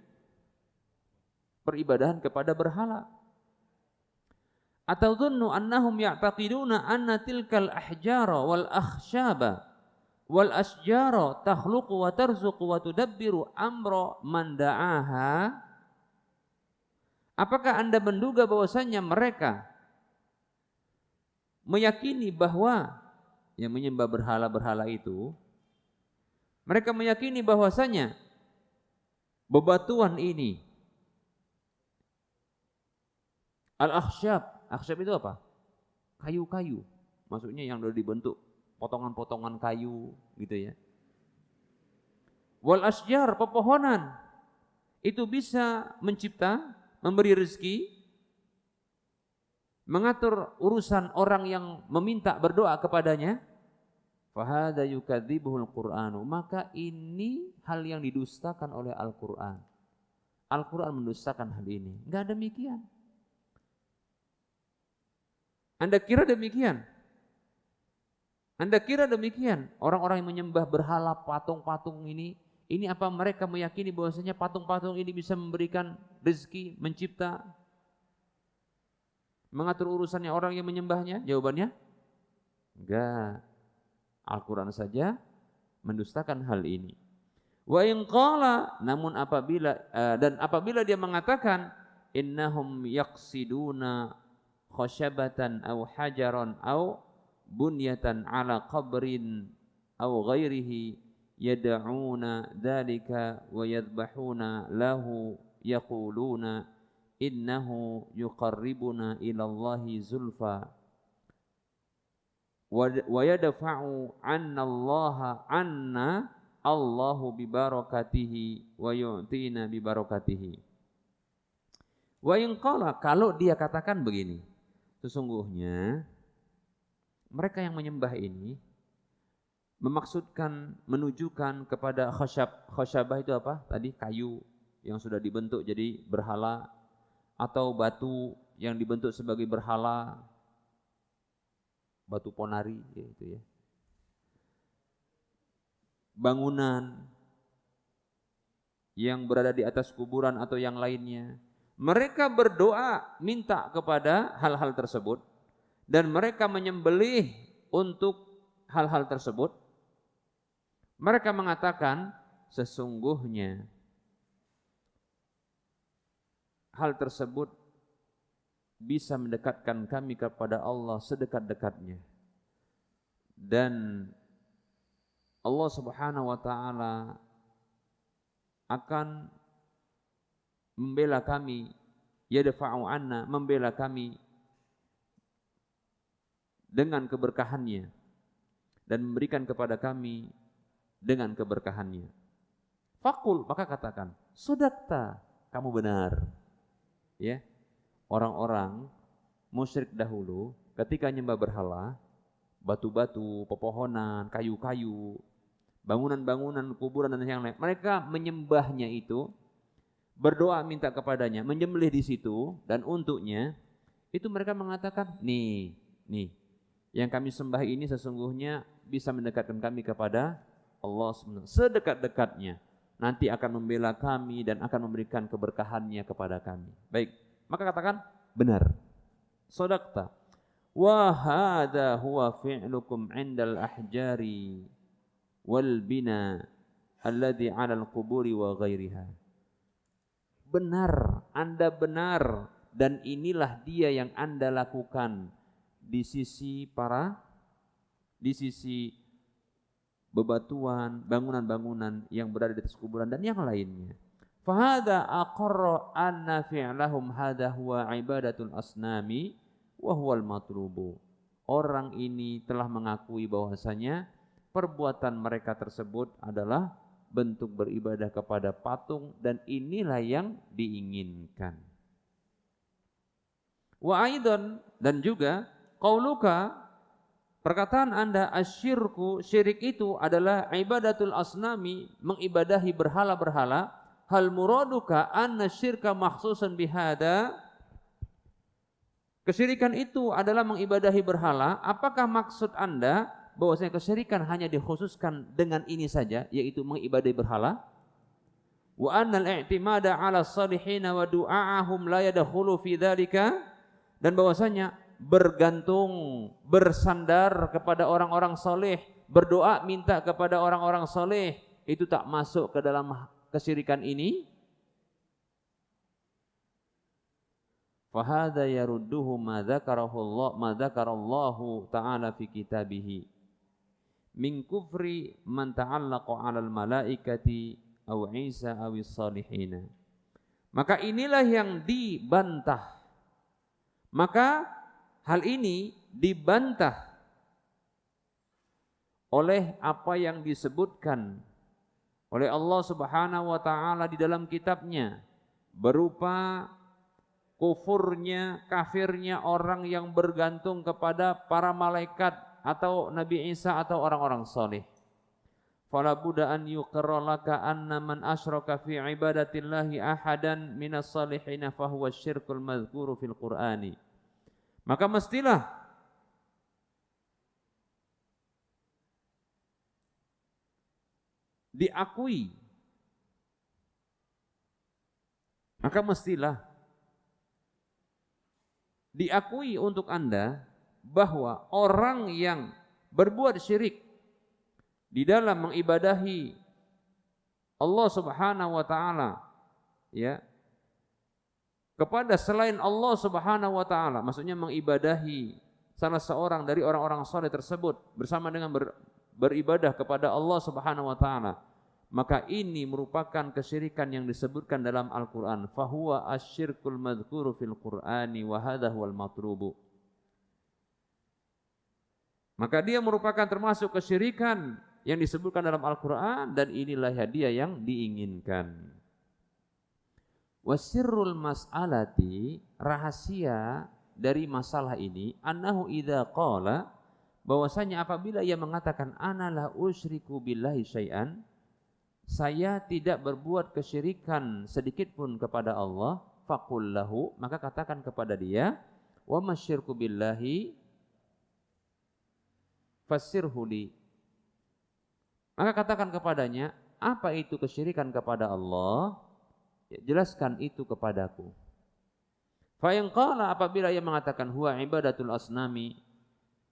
peribadahan kepada berhala? Atadhunnu annahum ya'taqiduna anna tilkal ahjara wal akhshaba wal asjara takhluqu wa tarzuqu wa tudabbiru amra man da'aha? Apakah Anda menduga bahwasanya mereka meyakini bahwa yang menyembah berhala-berhala itu, mereka meyakini bahwasanya bebatuan ini al-akhsyab, akhsyab itu apa? Kayu-kayu, maksudnya yang sudah dibentuk potongan-potongan kayu gitu ya. Wal asjar, pepohonan, itu bisa mencipta, memberi rezeki, mengatur urusan orang yang meminta berdoa kepadanya. Fahada yukadzibuhul Qur'anu, maka ini hal yang didustakan oleh Al-Qur'an. Al-Qur'an mendustakan hal ini. Enggak demikian. Anda kira demikian? Anda kira demikian? Orang-orang yang menyembah berhala, patung-patung ini apa mereka meyakini bahwasanya patung-patung ini bisa memberikan rezeki, mencipta, mengatur urusannya orang yang menyembahnya? Jawabannya enggak. Al-Quran saja mendustakan hal ini. Wa in qala, namun apabila dia mengatakan innahum yaqsiduna khashabatan aw hajaran aw bunyatan ala qabrin aw ghairihi yad'una dzalika wa yadhbahuna lahu yaquluna innahu yuqarribuna ila Allahi zulfa wa yadfa'u anna Allahu bi barakatihi wa yu'tina bi barakatihi. Wa in qala, kalau dia katakan begini, sesungguhnya mereka yang menyembah ini memaksudkan, menunjukkan kepada khasyabah itu apa? Tadi kayu yang sudah dibentuk jadi berhala, atau batu yang dibentuk sebagai berhala, batu ponari gitu ya. Bangunan yang berada di atas kuburan atau yang lainnya. Mereka berdoa minta kepada hal-hal tersebut dan mereka menyembelih untuk hal-hal tersebut. Mereka mengatakan sesungguhnya hal tersebut bisa mendekatkan kami kepada Allah sedekat-dekatnya. Dan Allah Subhanahu wa taala akan membela kami, yadfa'u anna, membela kami dengan keberkahannya dan memberikan kepada kami dengan keberkahannya. Faqul, maka katakan, sodakta, kamu benar. Ya. Orang-orang musyrik dahulu ketika nyembah berhala, batu-batu, pepohonan, kayu-kayu, bangunan-bangunan, kuburan dan yang lain, mereka menyembahnya itu, berdoa minta kepadanya, menyembelih di situ dan untuknya itu mereka mengatakan, nih, yang kami sembah ini sesungguhnya bisa mendekatkan kami kepada Allah sedekat-dekatnya. Nanti akan membela kami dan akan memberikan keberkahannya kepada kami. Baik. Maka katakan benar. Shadaqta. Wa hadha huwa fi'lukum 'indal ahjari wal bina alladhi 'alal quburi wa ghairiha. Benar, Anda benar, dan inilah dia yang Anda lakukan di sisi bebatuan, bangunan-bangunan yang berada di atas kuburan dan yang lainnya. Fahada aqarra anna fi'lahum hadha huwa ibadatul asnami wa huwal matlubu. Orang ini telah mengakui bahwasanya perbuatan mereka tersebut adalah bentuk beribadah kepada patung dan inilah yang diinginkan. Wa aidan, dan juga qauluka, perkataan Anda, asyirku, syirik itu adalah ibadatul asnami, mengibadahi berhala-berhala. Hal muraduka anna syirka makhsusan bihada, kesyirikan itu adalah mengibadahi berhala. Apakah maksud Anda bahwasanya kesyirikan hanya dikhususkan dengan ini saja, yaitu mengibadahi berhala? Wa annal i'timada 'ala shalihin wa du'a'ahum la yadkhulu fi dzalika, dan bahwasanya bergantung, bersandar kepada orang-orang soleh, berdoa minta kepada orang-orang soleh, itu tak masuk ke dalam kesyirikan ini. Fahadha yarudduhu ma dzakarallahu ta'ala fi kitabihi min kufri man ta'allaqa 'alal malaikati aw Isa awis salihina. Maka inilah yang dibantah. Maka hal ini dibantah oleh apa yang disebutkan oleh Allah Subhanahu wa taala di dalam kitabnya, berupa kufurnya, kafirnya orang yang bergantung kepada para malaikat atau Nabi Isa atau orang-orang saleh. Fala budda an yuqarra laka anna man asyraka fi ibadatillahi ahadan minas salihin fa huwa syirkul madzkuru fil Qur'ani. Maka mestilah diakui, untuk Anda bahwa orang yang berbuat syirik di dalam mengibadahi Allah Subhanahu wa taala, ya, kepada selain Allah Subhanahu wa taala, maksudnya mengibadahi salah seorang dari orang-orang saleh tersebut bersama dengan beribadah kepada Allah Subhanahu wa taala, maka ini merupakan kesyirikan yang disebutkan dalam Al-Qur'an. Fahuwa asyirkul madzkuru fil Qur'ani wa hadha huwal matlubu. Maka dia merupakan termasuk kesyirikan yang disebutkan dalam Al-Qur'an dan inilah dia yang diinginkan. Wasirrul mas'alati, rahasia dari masalah ini, annahu idza qala, bahwasanya apabila ia mengatakan ana la usyriku billahi syai'an, saya tidak berbuat kesyirikan sedikit pun kepada Allah, faqul lahu, maka katakan kepada dia, wa masyirku billahi fassirhu li, maka katakan kepadanya, apa itu kesyirikan kepada Allah? Ya, jelaskan itu kepadaku. Fa in qala, apabila ia mengatakan huwa ibadatul asnami,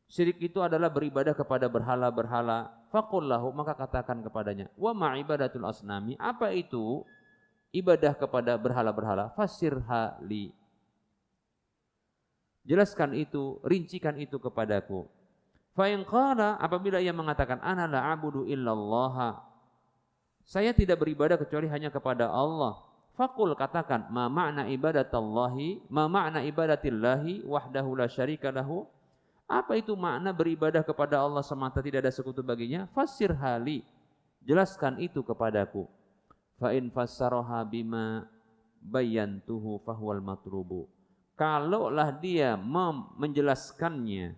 syirik itu adalah beribadah kepada berhala-berhala, faqul lahu, maka katakan kepadanya, wa ma ibadatul asnami, apa itu ibadah kepada berhala-berhala? Fassirha li, jelaskan itu, rincikan itu kepadaku. Fa in qala, apabila ia mengatakan ana la a'budu illallah, saya tidak beribadah kecuali hanya kepada Allah, faqul, katakan, ma ma'na ibadatillahi wahdahu la syarika lahu, apa itu makna beribadah kepada Allah semata tidak ada sekutu baginya? Fassir hali, jelaskan itu kepadaku. Fa in fassaraha bima bayyantuhu fahuwal matlubu, kalaulah dia menjelaskannya,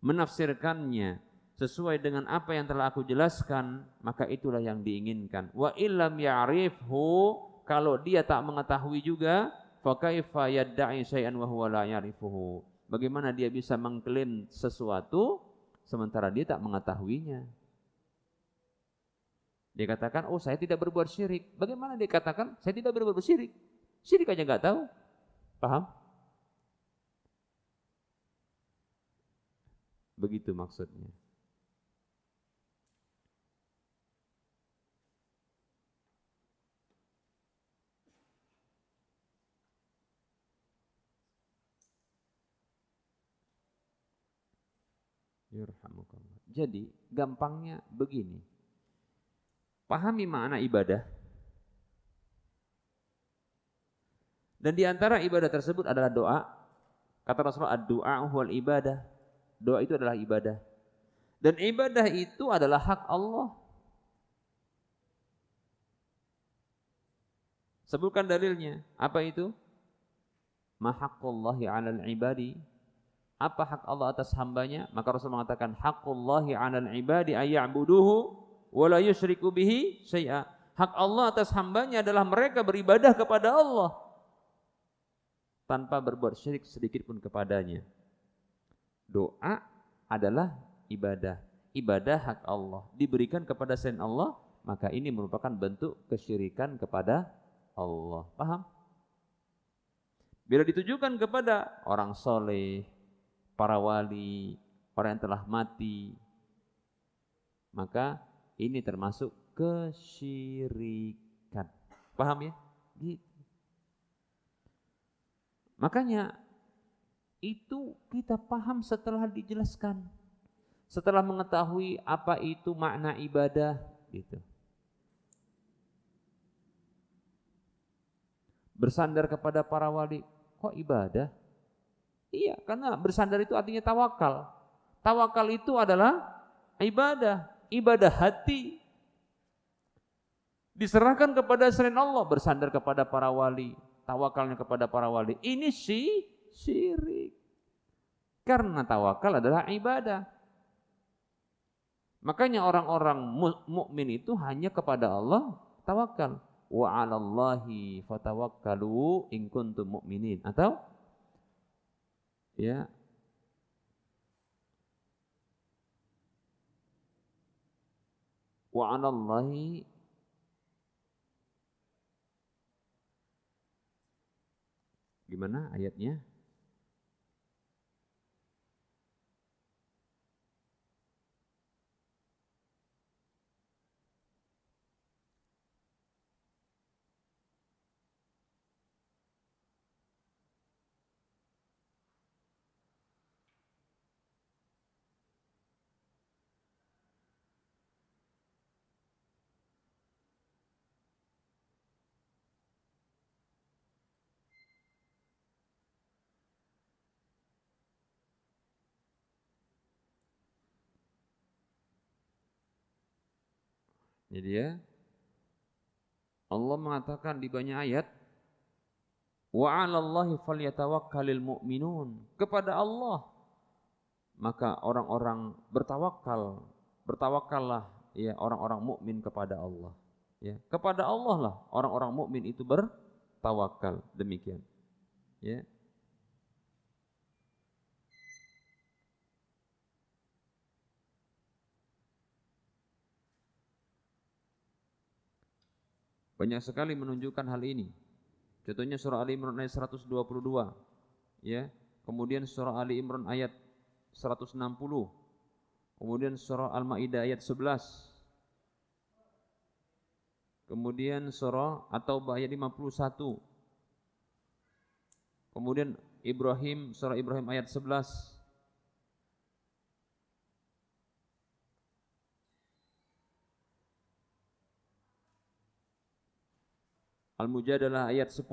menafsirkannya sesuai dengan apa yang telah aku jelaskan, maka itulah yang diinginkan. Wa illam ya'rifhu, kalau dia tak mengetahui juga, fa kaifa yadda'i syai'an wa huwa la ya'rifuhu, bagaimana dia bisa mengklaim sesuatu sementara dia tak mengetahuinya? Dia katakan, oh saya tidak berbuat syirik. Bagaimana dia katakan saya tidak berbuat syirik? Syirik aja nggak tahu. Paham? Begitu maksudnya. Yurhamukallah. Jadi gampangnya begini. Pahami makna ibadah. Dan di antara ibadah tersebut adalah doa. Kata Rasulullah, ad-du'a huwal ibadah. Doa itu adalah ibadah. Dan ibadah itu adalah hak Allah. Sebutkan dalilnya. Apa itu? Ma haqqullahi 'alal ibadi. Apa hak Allah atas hambanya? Maka Rasul mengatakan haqqullahi 'alal ibadi ayya'buduhu wa la yusyriku bihi syai'a. Hak Allah atas hambanya adalah mereka beribadah kepada Allah tanpa berbuat syirik sedikit pun kepadanya. Doa adalah ibadah. Ibadah hak Allah diberikan kepada selain Allah, maka ini merupakan bentuk kesyirikan kepada Allah. Paham? Bila ditujukan kepada orang soleh, para wali, orang yang telah mati, maka ini termasuk kesyirikan. Paham ya? Gitu. Makanya itu kita paham setelah dijelaskan, setelah mengetahui apa itu makna ibadah, gitu. Bersandar kepada para wali, kok ibadah? Iya, karena bersandar itu artinya tawakal. Tawakal itu adalah ibadah, ibadah hati. Diserahkan kepada selain Allah, bersandar kepada para wali, tawakalnya kepada para wali. Ini syirik. Karena tawakal adalah ibadah. Makanya orang-orang mukmin itu hanya kepada Allah tawakal. Wa 'alallahi fatawakkalu in kuntum mu'minin. Atau ya, wa 'alallahi gimana ayatnya? Jadi ya, Allah mengatakan di banyak ayat, wa 'alallahi falyatawakkalul mu'minun. Kepada Allah maka orang-orang bertawakal, bertawakallah ya orang-orang mukmin kepada Allah. Ya, kepada Allah lah orang-orang mukmin itu bertawakal, demikian. Ya. Banyak sekali menunjukkan hal ini. Contohnya surah Ali Imran ayat 122, ya. Kemudian surah Ali Imran ayat 160. Kemudian surah Al-Maidah ayat 11. Kemudian surah At-Taubah ayat 51. Kemudian Ibrahim, surah Ibrahim ayat 11. Al-Mujadalah ayat 10.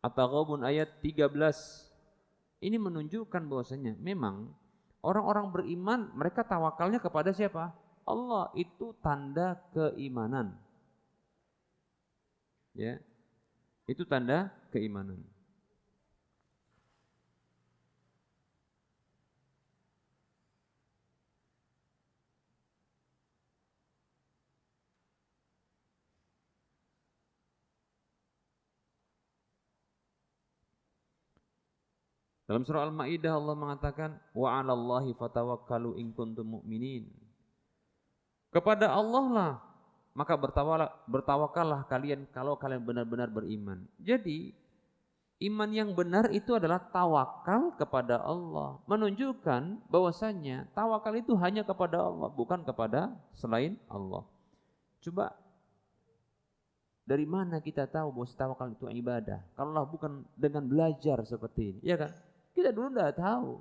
At-Taghabun ayat 13. Ini menunjukkan bahwasanya memang orang-orang beriman mereka tawakalnya kepada siapa? Allah. Itu tanda keimanan. Ya. Itu tanda keimanan. Dalam surah Al-Maidah Allah mengatakan wa 'alallahi fatawakkalu in kuntum mu'minin. Kepada Allah lah maka bertawakallah kalian kalau kalian benar-benar beriman. Jadi Iman yang benar itu adalah tawakal kepada Allah, menunjukkan bahwasanya tawakal itu hanya kepada Allah, bukan kepada selain Allah. Coba, dari mana kita tahu bahwa tawakal itu ibadah? Kalau bukan dengan belajar seperti ini, ya kan? Kita dulu tidak tahu.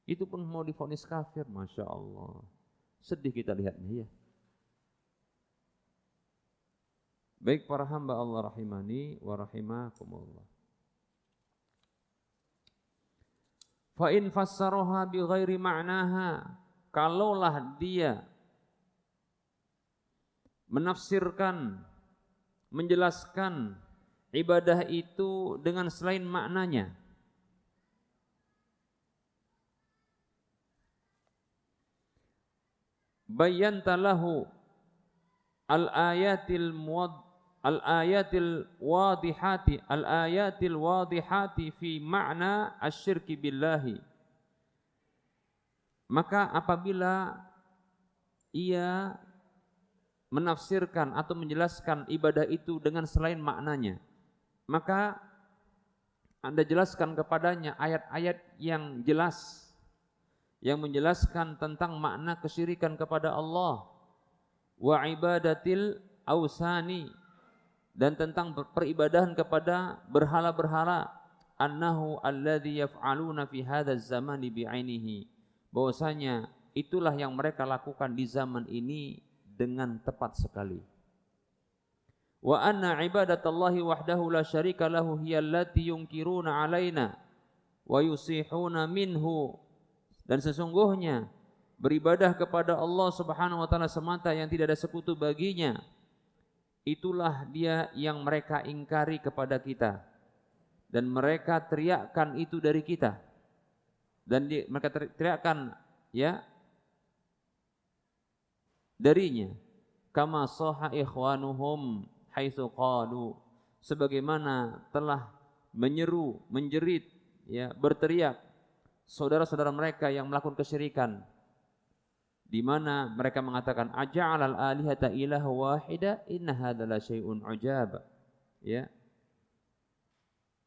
Itu pun mau divonis kafir, masya Allah. Sedih kita lihatnya ya. Baik para hamba Allah rahimani wa rahimakumullah. Fa in fassaraha bi ghairi ma'naha, kalaulah dia menafsirkan, menjelaskan ibadah itu dengan selain maknanya, bayyanta lahu al-ayatil wadihati fi ma'na asyirki billahi, maka apabila ia menafsirkan atau menjelaskan ibadah itu dengan selain maknanya, maka Anda jelaskan kepadanya ayat-ayat yang jelas yang menjelaskan tentang makna kesyirikan kepada Allah, wa ibadatil ausani, dan tentang peribadahan kepada berhala-berhala, annahu alladhi yaf'aluna fi hadzal zamani bi'ainihi, bahwasanya itulah yang mereka lakukan di zaman ini dengan tepat sekali. Wa anna ibadatallahi wahdahu la syarika lahu hiya allati yunkiruna alaina wa yusihuna minhu, dan sesungguhnya beribadah kepada Allah Subhanahu wa taala semata yang tidak ada sekutu baginya, itulah dia yang mereka ingkari kepada kita dan mereka teriakkan itu dari kita, dan mereka teriakkan ya darinya, kama soha ikhwanuhum haitsu qalu, sebagaimana telah menyeru, menjerit, ya, berteriak saudara-saudara mereka yang melakukan kesyirikan, di mana mereka mengatakan aja'alal alihata ilaha wahida inna hadza la syai'un ujab, ya.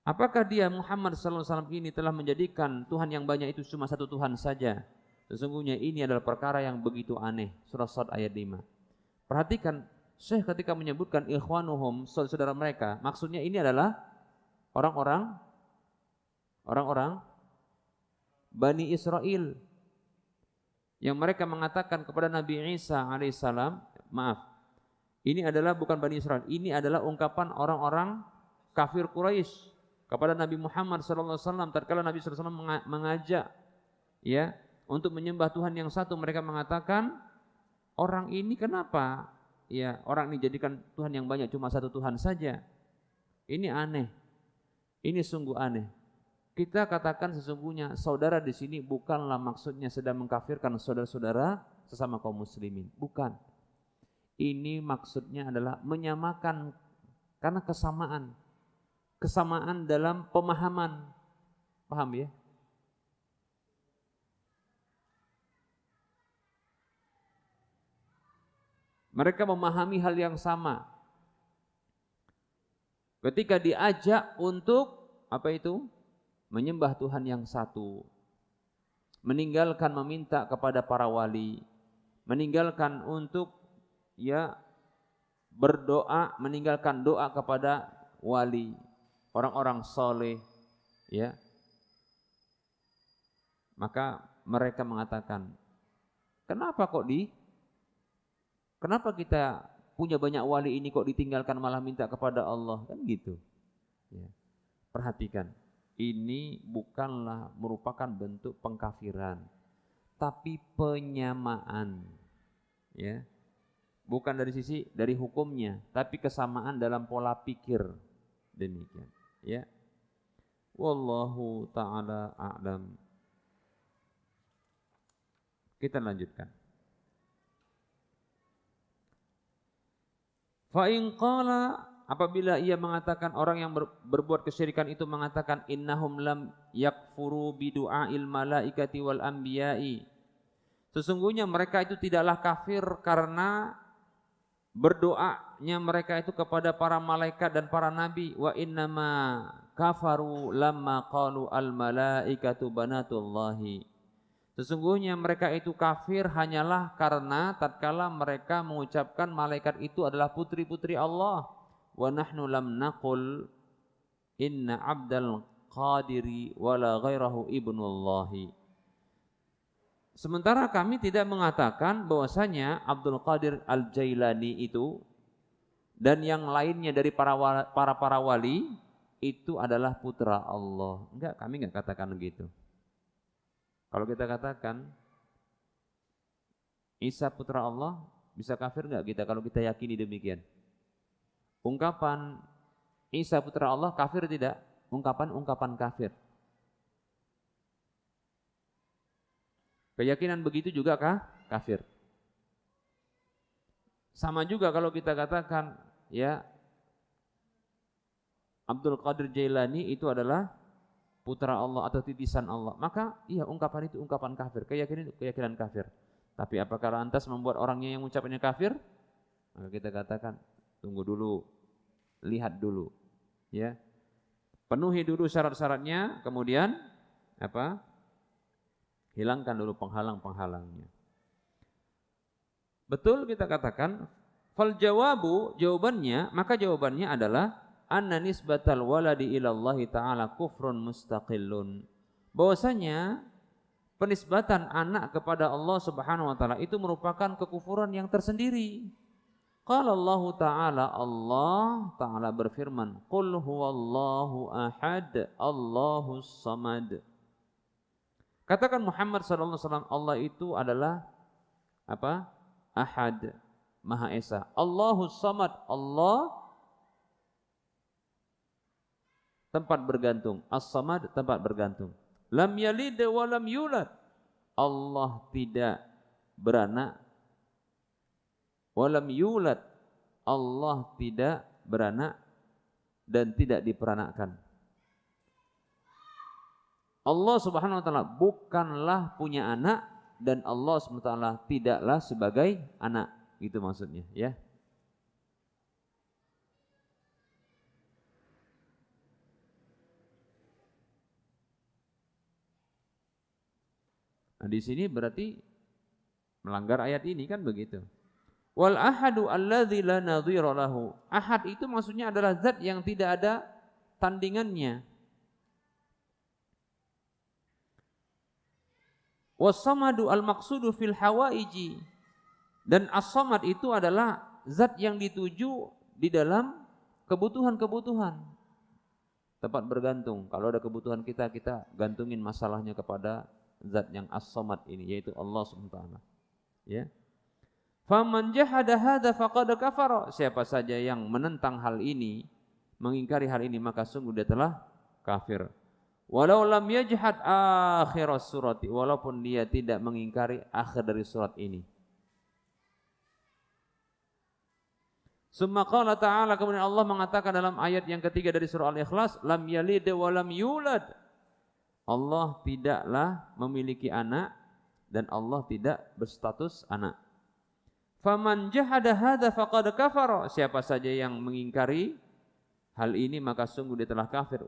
Apakah dia Muhammad sallallahu alaihi wasallam ini telah menjadikan Tuhan yang banyak itu cuma satu Tuhan saja? Sesungguhnya ini adalah perkara yang begitu aneh. Surah Shad ayat 5. Perhatikan, Syekh ketika menyebutkan ikhwanuhum, saudara mereka, maksudnya ini adalah orang-orang Bani Israel, yang mereka mengatakan kepada Nabi Isa alaihissalam, maaf, ini adalah bukan Bani Israel, ini adalah ungkapan orang-orang kafir Quraisy kepada Nabi Muhammad sallallahu alaihi wasallam tatkala Nabi sallallahu alaihi wasallam mengajak ya untuk menyembah Tuhan yang satu. Mereka mengatakan, orang ini kenapa ya orang ini jadikan Tuhan yang banyak cuma satu Tuhan saja? Ini aneh. Ini sungguh aneh. Kita katakan sesungguhnya saudara di sini bukanlah maksudnya sedang mengkafirkan saudara-saudara sesama kaum muslimin, bukan. Ini maksudnya adalah menyamakan karena kesamaan dalam pemahaman. Paham ya? Mereka memahami hal yang sama. Ketika diajak untuk apa itu? Menyembah Tuhan yang satu, meninggalkan meminta kepada para wali, meninggalkan untuk ya berdoa, meninggalkan doa kepada wali, orang-orang soleh, ya. Maka mereka mengatakan, kenapa kita punya banyak wali ini kok ditinggalkan malah minta kepada Allah, kan gitu. Ya. Perhatikan. Ini bukanlah merupakan bentuk pengkafiran, tapi penyamaan, ya. Bukan dari hukumnya, tapi kesamaan dalam pola pikir, demikian, ya. Wallahu ta'ala a'lam. Kita lanjutkan. Fa in qala, apabila ia mengatakan, orang yang berbuat kesyirikan itu mengatakan, innahum lam yakfuru bidu'ail malaikati wal anbiya'i, sesungguhnya mereka itu tidaklah kafir karena berdoanya mereka itu kepada para malaikat dan para nabi, wa innama kafaru lamma qalu al malaikatu banatullahi. Sesungguhnya mereka itu kafir hanyalah karena tatkala mereka mengucapkan malaikat itu adalah putri-putri Allah. Wa nahnu lam naqul inna abdal qadiri wala ghairahu ibnullahi. Sementara kami tidak mengatakan bahwasanya Abdul Qadir Al-Jailani itu dan yang lainnya dari para wali itu adalah putra Allah. Enggak, kami enggak katakan begitu. Kalau kita katakan Isa putra Allah, bisa kafir enggak kita kalau kita yakini demikian? Ungkapan Isa putra Allah kafir tidak? Ungkapan kafir. Keyakinan begitu juga kafir. Sama juga kalau kita katakan ya Abdul Qadir Jailani itu adalah putra Allah atau titisan Allah, maka iya ungkapan itu ungkapan kafir, keyakinan itu keyakinan kafir. Tapi apakah lantas membuat orangnya yang mengucapkannya kafir? Maka kita katakan tunggu dulu, lihat dulu, ya, penuhi dulu syarat-syaratnya, kemudian apa? Hilangkan dulu penghalang-penghalangnya. Betul kita katakan, fal jawabu, jawabannya, maka jawabannya adalah anna nisbatal waladi ilallahi ta'ala kufrun mustaqillun. Bahwasanya penisbatan anak kepada Allah Subhanahu wa taala itu merupakan kekufuran yang tersendiri. Qala Allah Ta'ala berfirman, qul huwallahu ahad, Allahus samad. Katakan Muhammad sallallahu alaihi wasallam, Allah itu adalah apa? Ahad, Maha Esa. Allahus samad, Allah tempat bergantung. As-samad tempat bergantung. Lam yalid wa lam yulad. Allah tidak beranak. Wa lam yulad. Allah tidak beranak dan tidak diperanakkan. Allah Subhanahu wa taala bukanlah punya anak dan Allah Subhanahu wa taala tidaklah sebagai anak. Itu maksudnya, ya. Nah, di sini berarti melanggar ayat ini kan begitu. Wal ahadu alladzi la nadhira lahu. Ahad itu maksudnya adalah zat yang tidak ada tandingannya. Was-samadu al-maqsudu fil hawaiji. Dan as-samad itu adalah zat yang dituju di dalam kebutuhan-kebutuhan. Tempat bergantung. Kalau ada kebutuhan kita gantungin masalahnya kepada zat yang as-samad ini, yaitu Allah Subhanahu wa taala. Ya. Faman jahada hadza faqad kafara. Siapa saja yang menentang hal ini, mengingkari hal ini, maka sungguh dia telah kafir. Walau lam yajhad akhir surati, walaupun dia tidak mengingkari akhir dari surat ini. Summa qala ta'ala, kemudian Allah mengatakan dalam ayat yang ketiga dari surah Al-Ikhlas, lam yalid wa lam yulad. Allah tidaklah memiliki anak dan Allah tidak berstatus anak. Faman jahada hadza faqad kafara. Siapa saja yang mengingkari hal ini maka sungguh dia telah kafir.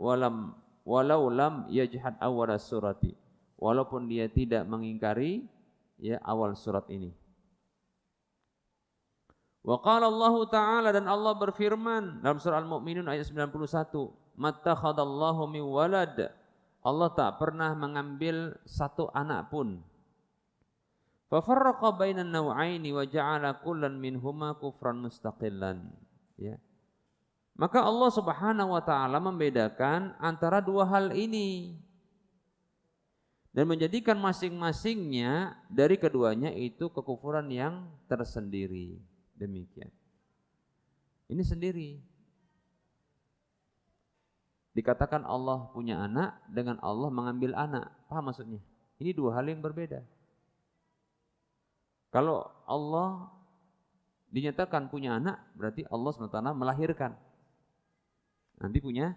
Walau lam yajhad awal surati. Walaupun dia tidak mengingkari ya awal surat ini. Wa qala Allah Ta'ala, dan Allah berfirman dalam surah Al-Mu'minun ayat 91, mattakhadallahu min walad. Allah tak pernah mengambil satu anak pun. Fa farraqa bainan naw'aini wa ja'ala kullan minhuma kufran mustaqillan. Ya. Maka Allah Subhanahu wa taala membedakan antara dua hal ini dan menjadikan masing-masingnya dari keduanya itu kekufuran yang tersendiri. Demikian. Ini sendiri. Dikatakan Allah punya anak dengan Allah mengambil anak. Paham maksudnya? Ini dua hal yang berbeda. Kalau Allah dinyatakan punya anak, berarti Allah SWT melahirkan. Nanti punya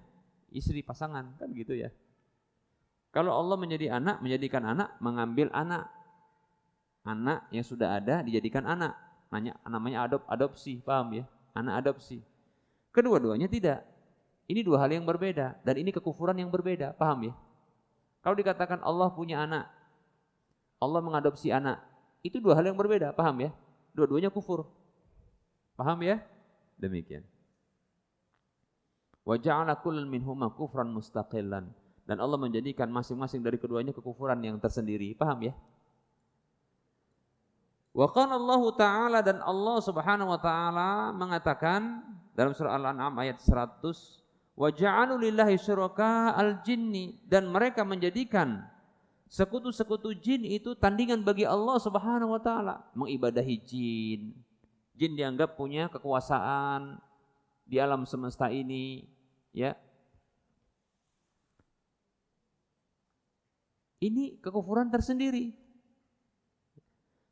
istri, pasangan, kan gitu ya. Kalau Allah menjadi anak, menjadikan anak, mengambil anak. Anak yang sudah ada dijadikan anak. namanya adopsi, paham ya? Anak adopsi. Kedua-duanya tidak. Ini dua hal yang berbeda dan ini kekufuran yang berbeda, paham ya? Kalau dikatakan Allah punya anak, Allah mengadopsi anak, itu dua hal yang berbeda, paham ya? Dua-duanya kufur. Paham ya? Demikian. Wa ja'ala kullun minhuma kufran mustaqillan. Dan Allah menjadikan masing-masing dari keduanya kekufuran yang tersendiri. Paham ya? Wa qala Allah Ta'ala, dan Allah Subhanahu wa taala mengatakan dalam surah Al-An'am ayat 100, wa ja'alu lillahi syuraka al-jinni, dan mereka menjadikan sekutu-sekutu jin itu tandingan bagi Allah Subhanahu wa taala, mengibadahi jin. Jin dianggap punya kekuasaan di alam semesta ini, ya. Ini kekufuran tersendiri.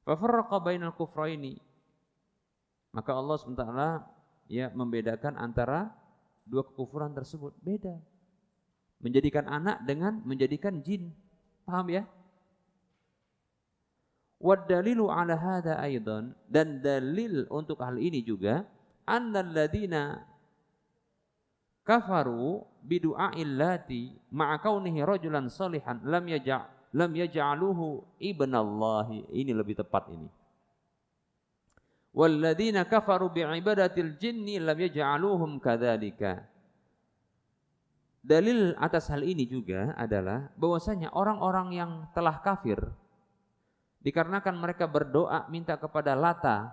Fa farraqa bainal kufraini. Maka Allah SWT ya membedakan antara dua kekufuran tersebut, beda. Menjadikan anak dengan menjadikan jin. Paham ya? Wad dalilu ala hadza aidan, dan dalil untuk hal ini juga annal ladina kafaru bidu'a'il lati ma'a kaunihi rajulan salihan lam yaj'aluhu ibnallahi. Ini lebih tepat ini. Walladzina kafaru bi'ibadatil jinni lam yaj'aluhum kadzalika. Dalil atas hal ini juga adalah bahwasanya orang-orang yang telah kafir dikarenakan mereka berdoa minta kepada Lata,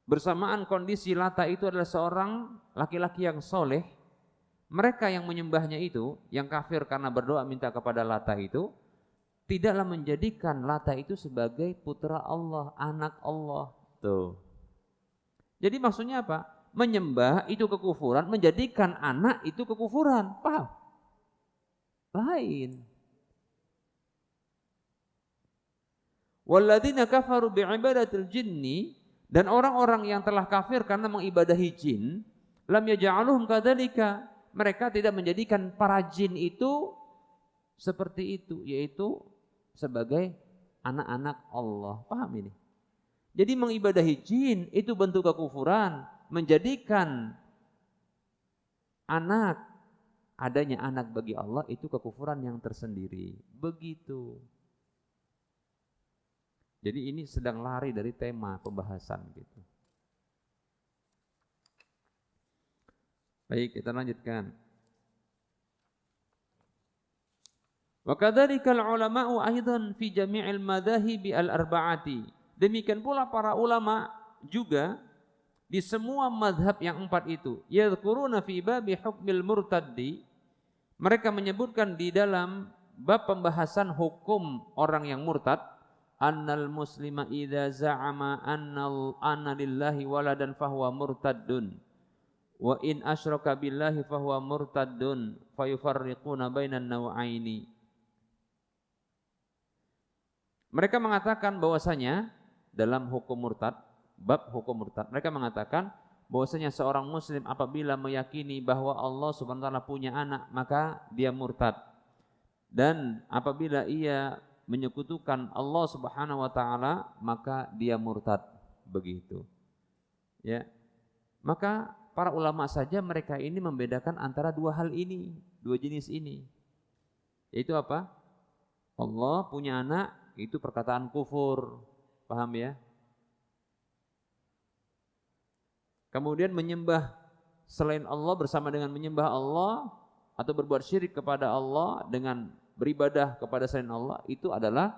bersamaan kondisi Lata itu adalah seorang laki-laki yang soleh, mereka yang menyembahnya itu, yang kafir karena berdoa minta kepada Lata itu, tidaklah menjadikan Lata itu sebagai putra Allah, anak Allah. Tuh. Jadi maksudnya apa? Menyembah itu kekufuran, menjadikan anak itu kekufuran. Paham? Lain. Walladzina kafaru bi'ibadatil jinni, dan orang-orang yang telah kafir karena mengibadahi jin, lam yaj'aluhum kadzalika, mereka tidak menjadikan para jin itu seperti itu, yaitu sebagai anak-anak Allah. Paham ini? Jadi mengibadahi jin itu bentuk kekufuran, menjadikan adanya anak bagi Allah itu kekufuran yang tersendiri. Begitu. Jadi ini sedang lari dari tema pembahasan gitu. Baik, kita lanjutkan. Wa kadzalikal ulama'u aidan fi jami'il madzahibi al-arba'ati. Demikian pula para ulama juga di semua mazhab yang 4 itu. Yadhkuruna fi babi hukmil murtaddi. Mereka menyebutkan di dalam bab pembahasan hukum orang yang murtad, annal muslima idza za'ama anna lillahi waladan fahuwa murtaddun wa in asyraka billahi fahuwa murtaddun fayufarriquna bainan naw'aini. Mereka mengatakan bahwasanya dalam hukum murtad, bab hukum murtad, mereka mengatakan bahwasanya seorang muslim apabila meyakini bahwa Allah Subhanahu wa taala punya anak, maka dia murtad. Dan apabila ia menyekutukan Allah Subhanahu wa taala, maka dia murtad. Begitu. Ya. Maka para ulama saja mereka ini membedakan antara dua hal ini, dua jenis ini. Yaitu apa? Allah punya anak, itu perkataan kufur. Paham ya? Kemudian menyembah selain Allah bersama dengan menyembah Allah atau berbuat syirik kepada Allah dengan beribadah kepada selain Allah, itu adalah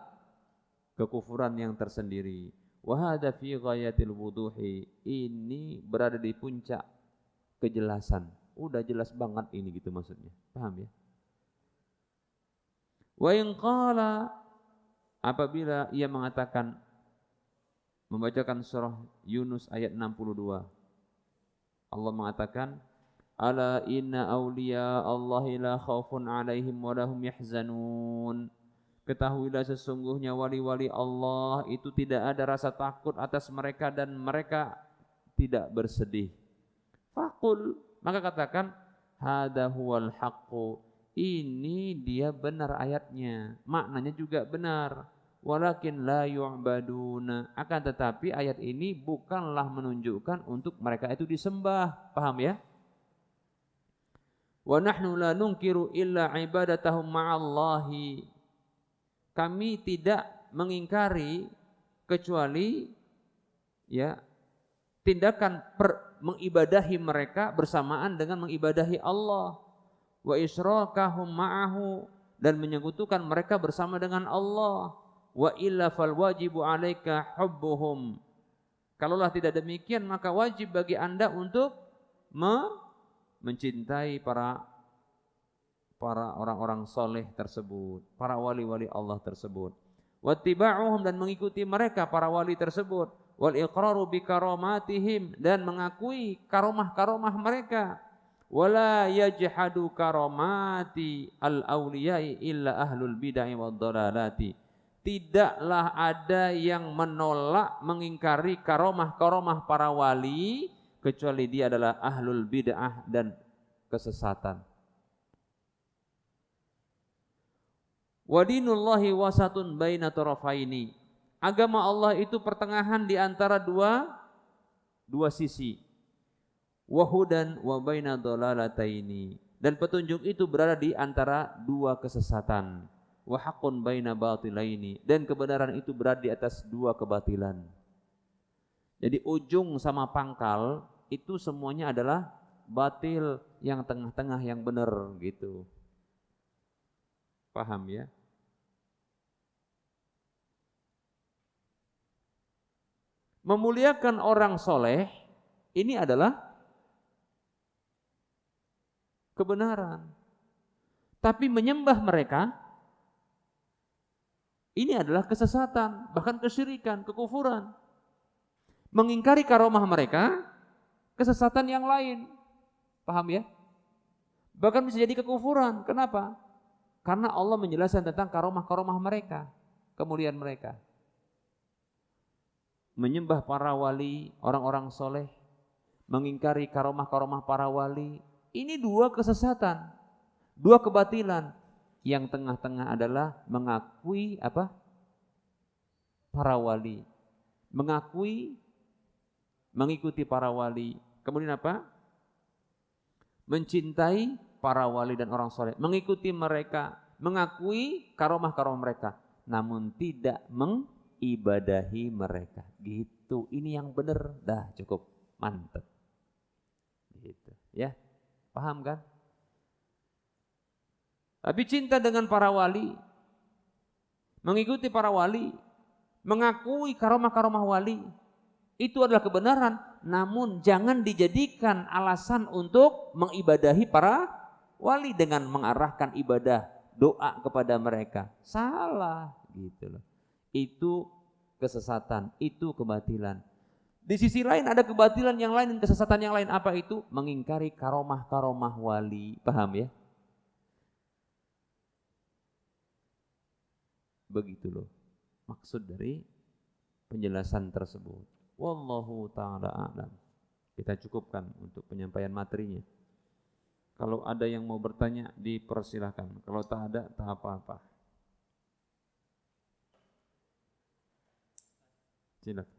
kekufuran yang tersendiri. Wa hadza fi ghayatil wuduhi. Ini berada di puncak kejelasan. Udah jelas banget ini gitu maksudnya. Paham ya? Wa in qala, apabila ia mengatakan, membacakan surah Yunus ayat 62. Allah mengatakan, ala inna awliya Allahi la khaufun alaihim wa lahum yahzanun. Ketahuilah sesungguhnya wali-wali Allah itu tidak ada rasa takut atas mereka dan mereka tidak bersedih. Faqul, maka katakan, hadza huwal haqqu. Ini dia benar ayatnya, maknanya juga benar. walakin la yu'baduna. Akan tetapi ayat ini bukanlah menunjukkan untuk mereka itu disembah. Paham ya? Wa nahnu la nunkiru illa ibadatahum ma'allahi. Kami tidak mengingkari kecuali ya tindakan mengibadahi mereka bersamaan dengan mengibadahi Allah. Wa isyrakahum ma'ahu, dan menyekutukan mereka bersama dengan Allah. Wa illa fal wajibu 'alaika hubbuhum. Kalaulah tidak demikian maka wajib bagi Anda untuk mencintai para orang-orang soleh tersebut, para wali-wali Allah tersebut. Wattiba'uhum, dan mengikuti mereka para wali tersebut. Wal iqraru bi karamatihim, dan mengakui karomah-karomah mereka. Wala yajhadu karamati al-awliya'i illa ahlul bid'ah wad dhalalati. Tidaklah ada yang menolak, mengingkari karomah-karomah para wali kecuali dia adalah ahlul bid'ah dan kesesatan. Wa dinullahi wasatun baina tarafaini. Agama Allah itu pertengahan di antara dua sisi. Wa hudan wa baina dhalalataini. Dan petunjuk itu berada di antara dua kesesatan. Wa haqqun baina batilaini. Dan kebenaran itu berada di atas dua kebatilan. Jadi ujung sama pangkal itu semuanya adalah batil, yang tengah-tengah yang benar gitu. Paham ya? Memuliakan orang soleh ini adalah kebenaran. Tapi menyembah mereka ini adalah kesesatan, bahkan kesyirikan, kekufuran. Mengingkari karomah mereka, kesesatan yang lain. Paham ya? Bahkan bisa jadi kekufuran. Kenapa? Karena Allah menjelaskan tentang karomah-karomah mereka, kemuliaan mereka. Menyembah para wali, orang-orang soleh, mengingkari karomah-karomah para wali, ini dua kesesatan, dua kebatilan. Yang tengah-tengah adalah mengakui apa? Para wali, mengikuti para wali. Kemudian apa? Mencintai para wali dan orang soleh, mengikuti mereka, mengakui karomah-karomah mereka, namun tidak mengibadahi mereka. Gitu. Ini yang benar. Dah cukup, mantap. Gitu, ya. Paham kan? Tapi cinta dengan para wali, mengikuti para wali, mengakui karomah-karomah wali, itu adalah kebenaran, namun jangan dijadikan alasan untuk mengibadahi para wali dengan mengarahkan ibadah, doa kepada mereka. Salah gitu loh. Itu kesesatan, itu kebatilan. Di sisi lain ada kebatilan yang lain dan kesesatan yang lain. Apa itu? Mengingkari karomah-karomah wali. Paham ya? Begitu loh maksud dari penjelasan tersebut. Wallahu ta'ala a'lam. Kita cukupkan untuk penyampaian materinya. Kalau ada yang mau bertanya dipersilahkan. Kalau tak ada, tak apa-apa. Silakan.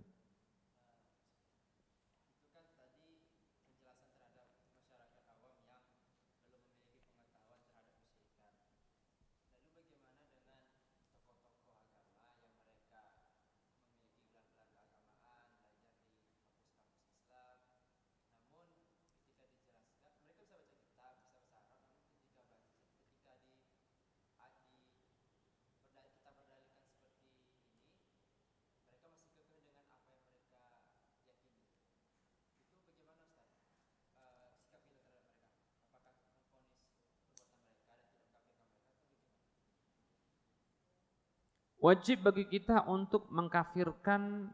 Wajib bagi kita untuk mengkafirkan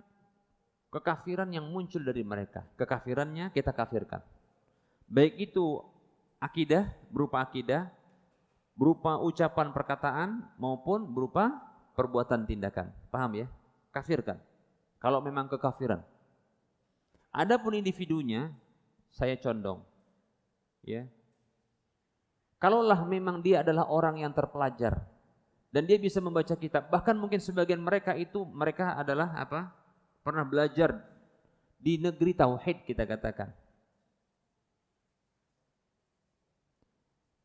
kekafiran yang muncul dari mereka. Kekafirannya kita kafirkan. Baik itu akidah, berupa ucapan perkataan maupun berupa perbuatan tindakan. Paham ya? Kafirkan. Kalau memang kekafiran. Adapun individunya saya condong. Ya. Kalaulah memang dia adalah orang yang terpelajar, Dan dia bisa membaca kitab. Bahkan mungkin sebagian mereka adalah apa? Pernah belajar di negeri tauhid kita katakan.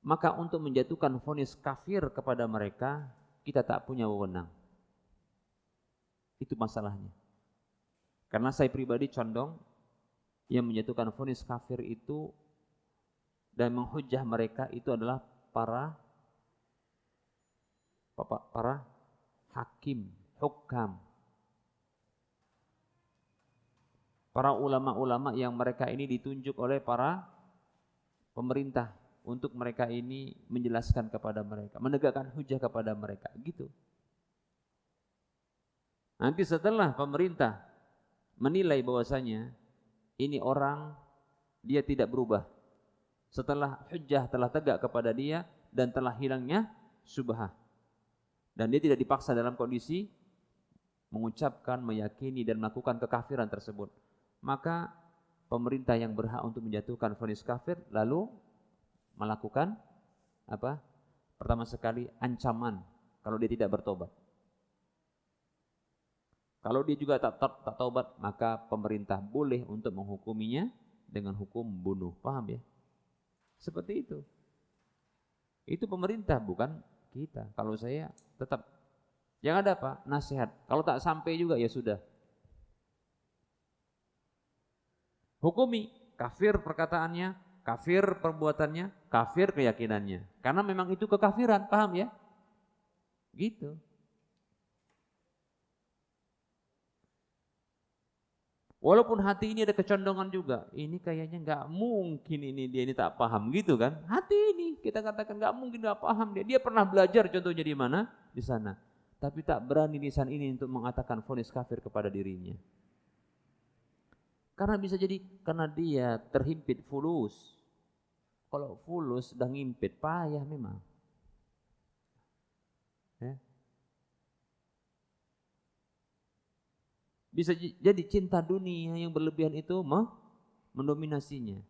Maka untuk menjatuhkan vonis kafir kepada mereka, kita tak punya wewenang. Itu masalahnya. Karena saya pribadi condong yang menjatuhkan vonis kafir itu dan menghujah mereka itu adalah para hakim, hukam. Para ulama-ulama yang mereka ini ditunjuk oleh para pemerintah untuk mereka ini menjelaskan kepada mereka, menegakkan hujah kepada mereka, gitu. Nanti setelah pemerintah menilai bahwasanya ini orang dia tidak berubah, setelah hujah telah tegak kepada dia dan telah hilangnya syubhah, dan dia tidak dipaksa dalam kondisi mengucapkan, meyakini dan melakukan kekafiran tersebut, maka pemerintah yang berhak untuk menjatuhkan vonis kafir lalu melakukan apa? Pertama sekali ancaman kalau dia tidak bertobat. Kalau dia juga tak taubat, maka pemerintah boleh untuk menghukuminya dengan hukum bunuh. Paham ya? Seperti itu. Itu pemerintah, bukan kita. Kalau saya tetap yang ada apa? Nasihat. Kalau tak sampai juga ya sudah. Hukumi, kafir perkataannya, kafir perbuatannya, kafir keyakinannya. Karena memang itu kekafiran, paham ya? Gitu. Walaupun hati ini ada kecondongan juga, ini kayaknya nggak mungkin ini dia ini tak paham gitu kan? Hati ini kita katakan nggak mungkin nggak paham dia. Dia pernah belajar contohnya di mana? Di sana. Tapi tak berani lisan ini untuk mengatakan vonis kafir kepada dirinya. Karena bisa jadi karena dia terhimpit fulus. Kalau fulus sudah ngimpit payah memang. Ya. Bisa jadi cinta dunia yang berlebihan itu mendominasinya.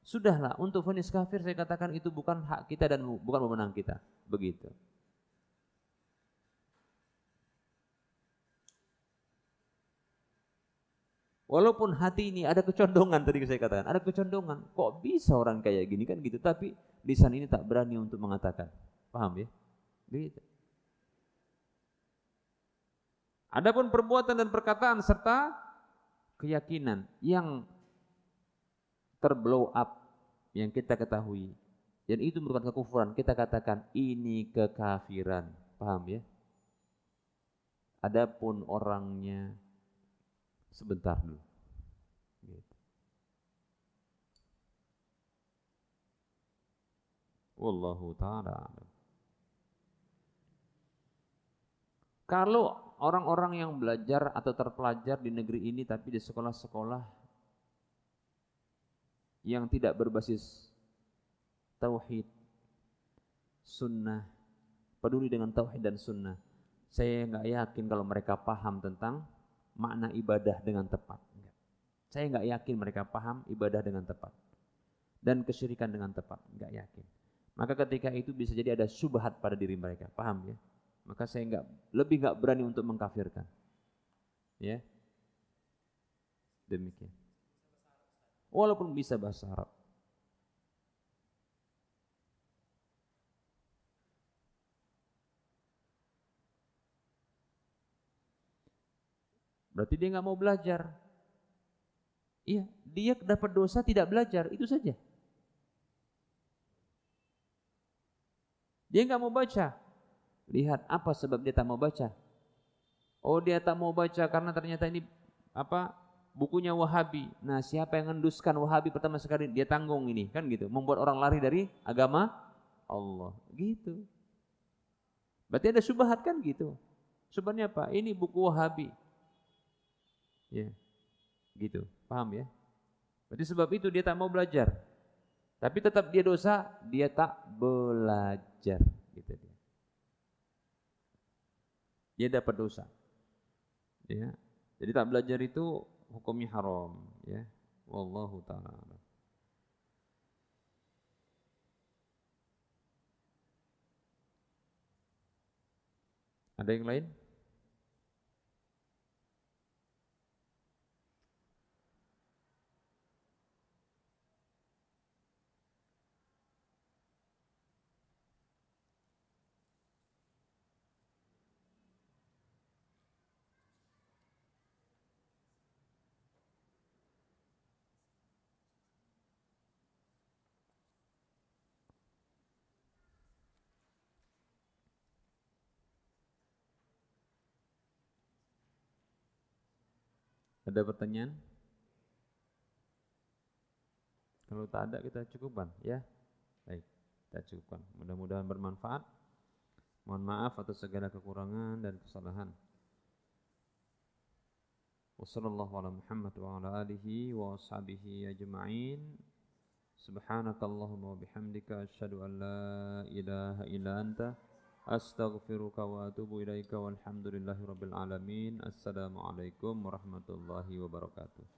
Sudahlah, untuk vonis kafir saya katakan itu bukan hak kita dan bukan wewenang kita. Begitu. Walaupun hati ini ada kecondongan, tadi saya katakan, ada kecondongan. Kok bisa orang kayak gini kan gitu, tapi lisan ini tak berani untuk mengatakan. Paham ya? Gitu. Adapun perbuatan dan perkataan serta keyakinan yang terblow up, yang kita ketahui, dan itu merupakan kekufuran, kita katakan ini kekafiran. Paham ya? Adapun orangnya sebentar dulu. Gitu. Wallahu ta'ala. Kalau orang-orang yang belajar atau terpelajar di negeri ini tapi di sekolah-sekolah yang tidak berbasis tauhid, sunnah, peduli dengan tauhid dan sunnah, saya nggak yakin kalau mereka paham tentang makna ibadah dengan tepat. Saya nggak yakin mereka paham ibadah dengan tepat dan kesyirikan dengan tepat, nggak yakin. Maka ketika itu bisa jadi ada syubhat pada diri mereka, paham ya? Maka saya lebih nggak berani untuk mengkafirkan, ya. Demikian. Walaupun bisa bahasa Arab. Berarti dia nggak mau belajar. Iya, dia dapat dosa tidak belajar, itu saja. Dia nggak mau baca. Lihat apa sebab dia tak mau baca. Oh, dia tak mau baca karena ternyata ini bukunya Wahabi. Nah, siapa yang ngenduskan Wahabi pertama sekali dia tanggung ini, kan gitu. Membuat orang lari dari agama Allah, gitu. Berarti ada syubhat kan gitu. Syubhatnya apa? Ini buku Wahabi. Ya. Gitu. Paham ya? Berarti sebab itu dia tak mau belajar. Tapi tetap dia dosa, dia tak belajar, gitu dia. Dia dapat dosa, ya. Jadi tak belajar itu hukumnya haram, ya. Wallahu ta'ala. Ada yang lain? Ada pertanyaan? Kalau tak ada kita cukupkan ya. Baik, kita cukupkan. Mudah-mudahan bermanfaat. Mohon maaf atas segala kekurangan dan kesalahan. Wassallallahu ala Muhammad wa ala alihi wa ashabihi ajma'in. Subhanakallahumma wa bihamdika asyhadu an la ilaha illa anta astaghfiruka wa atubu ilaika walhamdulillahi rabbil alamin. Assalamualaikum warahmatullahi wabarakatuh.